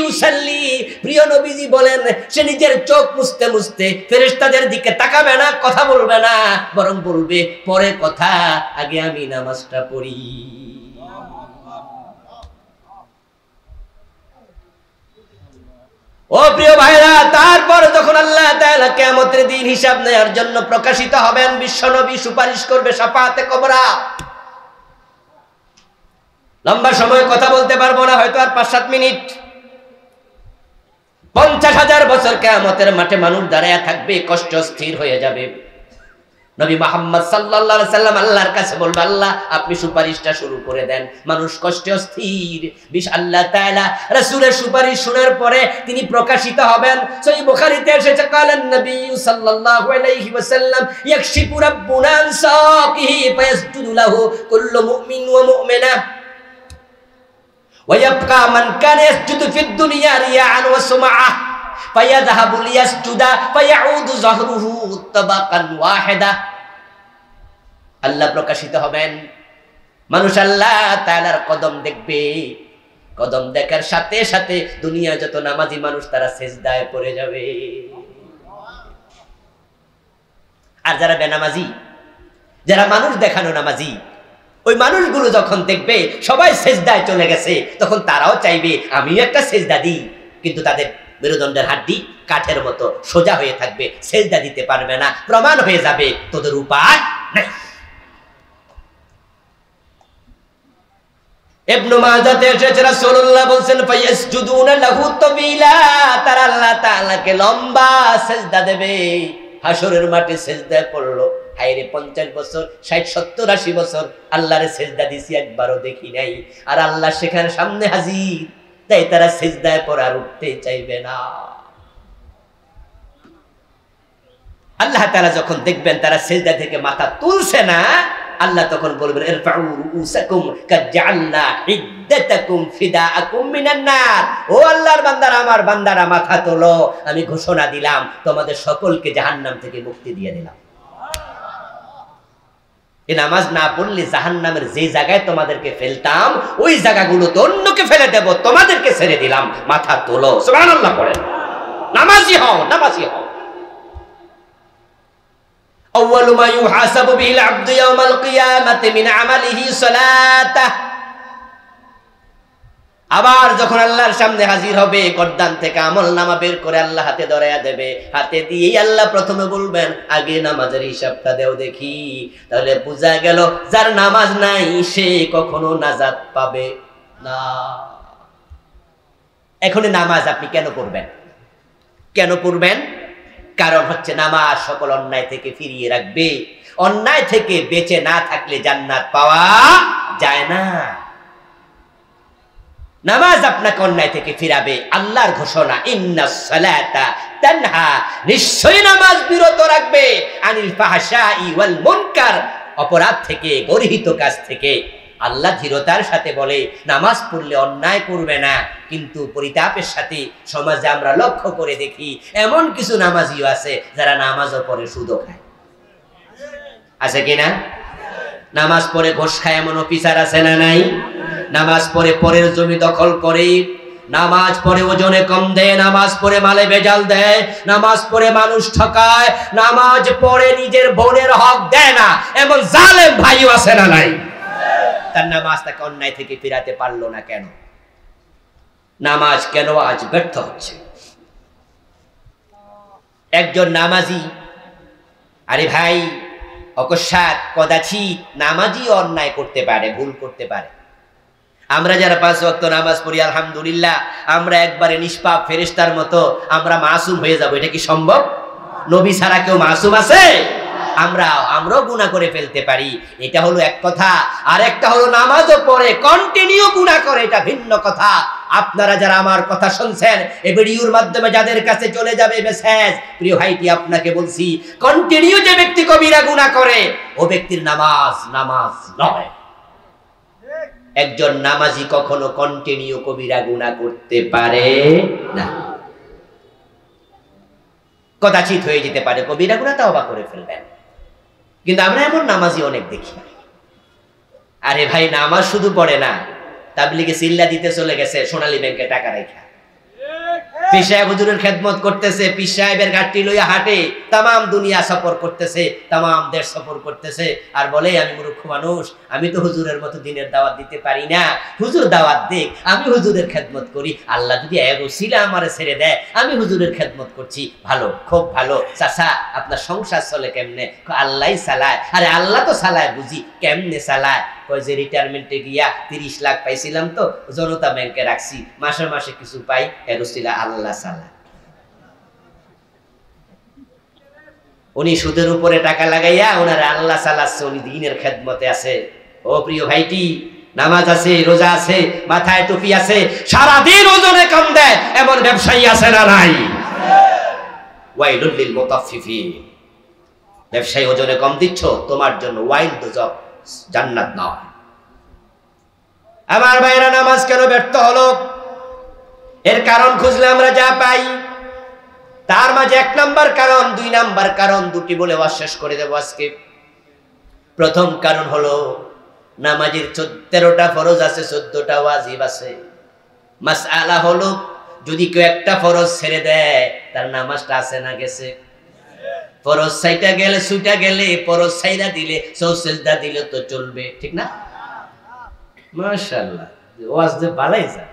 উসাল্লি। প্রিয় নবীজি বলেন, সে নিজের চোখ মুছতে মুছতে ফেরেশতাদের দিকে তাকাবে না, কথা বলবে না, বরং বলবে পরে কথা, আগে আমি নামাজটা পড়ি। ও প্রিয় ভাইরা, তারপর যখন আল্লাহ তাআলা কিয়ামতের দিন হিসাব নেওয়ার জন্য প্রকাশিত হবেন, বিশ্বনবী সুপারিশ করবে শাফাআতে কুবরা। লম্বা সময় কথা বলতে পারবো না, হয়তো আর 5-7 মিনিট। 50,000 বছর কিয়ামতের মাঠে মানুষ দাঁড়ায়া থাকবে, কষ্ট স্থির হয়ে যাবে। নবী মুহাম্মদ সাল্লাল্লাহু আলাইহি সাল্লাম আল্লাহর কাছে বলবে, আল্লাহ আপনি সুপারিশটা শুরু করে দেন। মানুষ কষ্টে অস্থির। আল্লাহ তাআলা রাসূলের সুপারিশ শোনার পরে তিনি প্রকাশিত হবেন। সহিহ বুখারীতে এসেছে, কালান নবী সাল্লাল্লাহু আলাইহি ওয়াসাল্লাম ইয়াকশিফু রাব্বুনা আন সাকিহি ফায়াসজুদু লাহু কুল্লু মুমিন ওয়া মুমিনা ওয়া ইয়াবকা মান কানা ইয়াসজুদু ফিদ দুনিয়া রিয়াআন ওয়া সুমআহ ফায়াযহাবু লিয়াসজুদা ফায়াউদু যহরুহু তাবাকান ওয়াহিদা। আল্লাহ প্রকাশিত হবেন, মানুষ আল্লাহ তাআলার কদম দেখবে। কদম দেখার সাথে সাথে দুনিয়া যত নামাজি মানুষ তারা সিজদায় পড়ে যাবে। আর যারা বেনামাজি, যারা মানুষ দেখানো নামাজি, ওই মানুষগুলো যখন দেখবে সবাই সিজদায় চলে গেছে, তখন তারাও চাইবে আমি একটা সিজদা দিই। কিন্তু তাদের মেরুদণ্ডের হাড্ডি কাঠের মতো সোজা হয়ে থাকবে, সিজদা দিতে পারবে না। প্রমাণ হয়ে যাবে তোদের উপায় নাই। ইবনে মাজাতে এসেছে, রাসূলুল্লাহ বলেন ফায়াসজুদুনা লাহু তাবিলা, তারা আল্লাহ তাআলাকে লম্বা সিজদা দেবে। হাসরের মাঠে সিজদায় পড়লো, হায়রে 50 বছর 60 70 80 বছর আল্লাহরে সিজদা দিছি একবারও দেখি নাই, আর আল্লাহ সেখানে সামনে হাজির, তাই তারা সিজদায় পড়ে আর উঠতে চাইবে না। আল্লাহ তাআলা যখন দেখবেন তারা সিজদা থেকে মাথা তুলছে না, আল্লাহ তখন বলবেন ইরফাউ রুউসাকুম কাজআলনা ইদ্দাতাকুম ফিদাআকুম মিনান নার। ও আল্লাহর বান্দারা, আমার বান্দারা মাথা তোলো, আমি ঘোষণা দিলাম তোমাদের সকলকে জাহান্নাম থেকে মুক্তি দিয়ে দিলাম। এই নামাজ না পড়লে জাহান্নামের যে জায়গায় তোমাদেরকে ফেলতাম ওই জায়গাগুলো তো অন্যকে ফেলে দেব, তোমাদেরকে ছেড়ে দিলাম, মাথা তোলো। সুবহানাল্লাহ পড়েন, নামাজি হও, নামাজি হও। أول ما يحاسب به العبد يوم القيامة من عمله صلاته। আবার যখন আল্লাহর সামনে হাজির হবে, গর্দান থেকে আমলনামা বের করে আল্লাহ হাতে ধরায়া দেবে, হাতে দিয়েই আল্লাহ প্রথমে বলবেন আগে নামাজের হিসাবটা দেও দেখি। তাহলে বোঝা গেল যার নামাজ নাই সে কখনো নাজাত পাবে না। এখন নামাজ আপনি কেন পড়বেন? কেন পড়বেন? কারণ হচ্ছে নামাজ সকল অন্যায় থেকে ফিরিয়ে রাখবে। অন্যায় থেকে বেঁচে না থাকলে জান্নাত পাওয়া যায় না। নামাজ আপনাকে অন্যায় থেকে ফিরাবে। আল্লাহর ঘোষণা ইন্নাস সালাতা তানহা, নিশ্চয়ই নামাজ বিরত রাখবে আনিল ফাহশাই ওয়াল মুনকার, অপরাধ থেকে, গর্হিত কাজ থেকে। আল্লাহ ধীরতার সাথে বলে নামাজ পড়লে অন্যায় করবে না, কিন্তু পরিতাপের সাথে সমাজে আমরা লক্ষ্য করে দেখি এমন কিছু নামাজিও আছে যারা নামাজও পড়ে সুদও খায়। আছে কিনা? নামাজ পড়ে ঘোষ খায় এমন অফিসার আছে না নাই? নামাজ পড়ে পরের জমি দখল করে, নামাজ পড়ে ওজনে কম দেয়, নামাজ পড়ে মালে ভেজাল দেয়, নামাজ পড়ে মানুষ ঠকায়, নামাজ পড়ে নিজের বোনের হক দেয় না, এমন জালেম ভাইও আছে না নাই? তার নামাজ তাকে অন্যায় থেকে ফিরাতে পারলো না কেন? নামাজ কেন আজ ব্যর্থ হচ্ছে? একজন নামাজি, আরে ভাই অকস্মাৎ কদাচিৎ নামাজি অন্যায় করতে পারে, ভুল করতে পারে। আমরা যারা 5 ওয়াক্ত নামাজ পড়ি আলহামদুলিল্লাহ, আমরা একবারে নিষ্পাপ ফেরেশতার মতো আমরা মাসুম হয়ে যাব, এটা কি সম্ভব? নবী ছাড়া কেউ মাসুম আছে? আমরাও গুনাহ করে ফেলতে পারি, এটা হলো এক কথা। আর একটা হলো নামাজও পড়ে কন্টিনিউ গুনাহ করে, এটা ভিন্ন কথা। আপনারা যারা আমার কথা শুনছেন, এই ভিডিওর মাধ্যমে যাদের কাছে চলে যাবে মেসেজ, প্রিয় ভাইটি আপনাকে বলছি, কন্টিনিউ যে ব্যক্তি কবিরা গুনাহ করে ও ব্যক্তির নামাজ নয়। একজন নামাজি কখনো কন্টিনিউ কবিরা গুনাহ করতে পারে না। কদাচিৎ হয়ে যেতে পারে কবিরা গুনাহ, তওবা করে ফেলবেন। কিন্তু আমরা এমন নামাজি অনেক দেখি। আরে ভাই নামাজ শুধু পড়ে না, তাবলীগে সিল্লা দিতে চলে গেছে সোনালী ব্যাংকে টাকা রাখা, পীর সাহেব হুজুরের খেদমত করতেছে, পীর সাহেবের গাড়ি লইয়া হাঁটে, তামাম দুনিয়া সফর করতেছে, তামাম দেশ সফর করতেছে, আর বলে আমি মূর্খ মানুষ, আমি তো হুজুরের মতো দিনের দাওয়াত দিতে পারি না, হুজুর দাওয়াত দেখ, আমি হুজুরের খেদমত করি, আল্লাহ যদি এক ওসিলা আমারে ছেড়ে দেয়, আমি হুজুরের খেদমত করছি, ভালো, খুব ভালো। চাচা আপনার সংসার চলে কেমনে? আল্লাহই চালায়। আরে আল্লাহ তো চালায় বুঝি, কেমনে চালায়? কয় যে রিটায়ারমেন্টে গিয়া 30 লাখ পাইছিলাম তো জনতা ব্যাংকে রাখছি, মাসে মাসে কিছু পাই, এর ওসিলা আল্লাহ চালায়। উনি সুদের উপরে টাকা লাগাইয়া ওনার আল্লাহ চালাচ্ছে, উনি দ্বীনের খেদমতে আছে। ও প্রিয় ভাইটি, নামাজ আছে, রোজা আছে, মাথায় টুপি আছে, সারাদিন ওজনে কম দেয় এমন ব্যবসায়ী আছে না নাই? ওয়াইলুল লিল মুতাফফিফিন। ব্যবসায়ী ওজনে কম দিচ্ছ, তোমার জন্য ওয়াইল দোজখ, জান্নাত নয়। আমার ভাইরা, নামাজ কেন ব্যর্থ হলো? এর কারণ খুঁজলে আমরা যা পাই তার মাঝে 1 নাম্বার কারণ, 2 নাম্বার কারণ, দুটি বলে শেষ করে দেব আজকে। প্রথম কারণ হলো নামাজের 13টা ফরজ আছে, 14টা ওয়াজিব আছে। মাসআলা হলো যদি কেউ একটা ফরজ ছেড়ে দেয় তার নামাজটা আছে না গেছে? ফরজ ছাইটা গেলে, ছুটা গেলে, ফরজ ছাইরা দিলে, সুজদা দিলে তো চলবে, ঠিক না? মাশাআল্লাহ, ওয়াজ দে ভালোই যায়।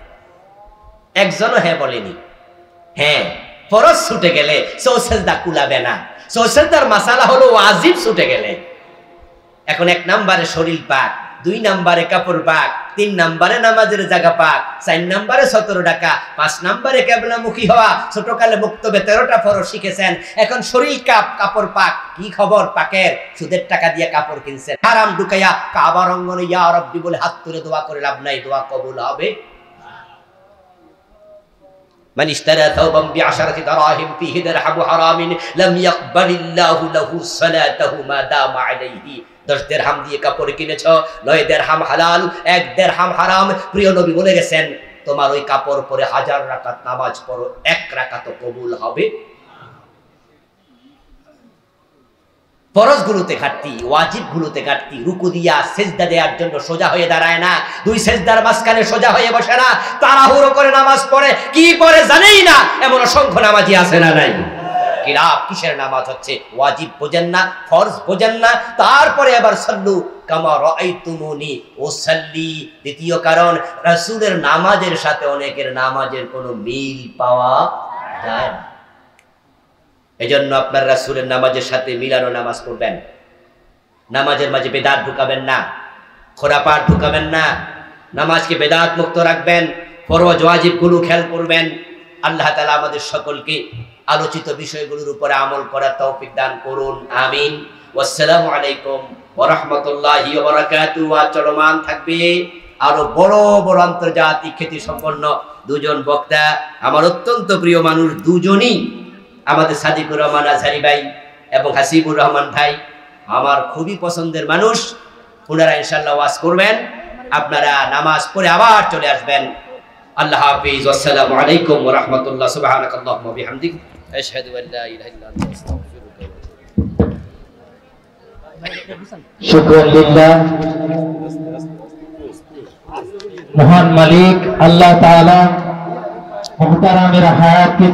একজনও হ্যাঁ বলেনি। হ্যাঁ, ফরজ ছুটে গেলে সুজদা কুলাবে না। সুজদার মাসালা হলো ওয়াজিব ছুটে গেলে। এখন 1 নম্বরে শরীর পাক, 2 নম্বরে কাপড় পাক, 3 নম্বরে নামাজের জায়গা পাক, 4 নম্বরে 17 টাকা, 5 নম্বরে কেবলামুখী হওয়া, ছোটকালে মুক্তবে 13টা ফরজ শিখেছেন, এখন শরীর কাপড় পাক। কি খবর পাকের? সুদের টাকা দিয়ে কাপড় কিনছেন, হারাম ঢুকাইয়া কাবার অঙ্গনে ইয়া রাব্বি বলে হাত তুলে দোয়া করে লাভ নাই, দোয়া কবুল হবে। من اشترى ثوبا ب10 دراهم فيه درهم حرام لم يقبل الله له صلاته ما دام عليه। 10 দিরহাম দিয়ে কাপড় কিনেছো, 9 দিরহাম হালাল, 1 দিরহাম হারাম। প্রিয় নবী বলে গেছেন, তোমার ওই কাপড় পরে 1000 রাকাত নামাজ পড়ো, 1 রাকাতও কবুল হবে। ফরজগুলোতে ঘাটতি, ওয়াজিবগুলোতে ঘাটতি। রুকু দিয়া সেজদা দেওয়ার জন্য সোজা হয়ে দাঁড়ায় না, 2 সেজদার মাঝখানে সোজা হয়ে বসে না, তাড়াহুড়ো করে নামাজ পড়ে, কি পড়ে জানেই না, এমন অসংখ্য নামাজি আছে না নাই? কিরাত কিসের নামাজ হচ্ছে? ওয়াজিব বোঝেন না, ফরজ বোঝেন না, তারপরে আবার সাল্লু কামা রাআইতুমুনি উসাল্লি। দ্বিতীয় কারণ, রাসূলের নামাজের সাথে অনেকের নামাজের কোনো মিল পাওয়া যায় না। এজন্য আপনার রাসূলের নামাজের সাথে মিলানো নামাজ পড়বেন। নামাজের মাঝে বেদাত ঢুকাবেন না, খোরাপাট ঢুকাবেন না, নামাজকে বেদাত মুক্ত রাখবেন, ফরজ ওয়াজিবগুলো খেয়াল করবেন। আল্লাহ তাআলা আমাদের সকলকে আলোচিত বিষয়গুলোর উপরে আমল করার তৌফিক দান করুন, আমিন। ওয়াসসালামু আলাইকুম ওয়া রাহমাতুল্লাহি ওয়া বারাকাতুহু। চলমান থাকবে আরো বড় বড় আন্তর্জাতিক খ্যাতি সম্পন্ন 2 জন বক্তা, আমার অত্যন্ত প্রিয় মানুষ দুজনই, আমাদের সাদিকুর রহমান আজহারি ভাই এবং হাসিবুর রহমান ভাই, আমার খুবই পছন্দের মানুষ। ওনারা ইনশাআল্লাহ ওয়াজ করবেন, আপনারা নামাজ পড়ে আবার চলে আসবেন। আল্লাহ হাফেজ। আসসালামু আলাইকুম ওয়া রাহমাতুল্লাহ। সুবহানাকাল্লাহুম্মা ওয়া বিহামদিক আশহাদু আল লা ইলাহা ইল্লা আনতা আস্তাগফিরুকা ওয়া আতুবু ইলাইক। শুকরান লিল্লাহ। মহান মালিক আল্লাহ তাআলা মুহতারামের হায়াতকে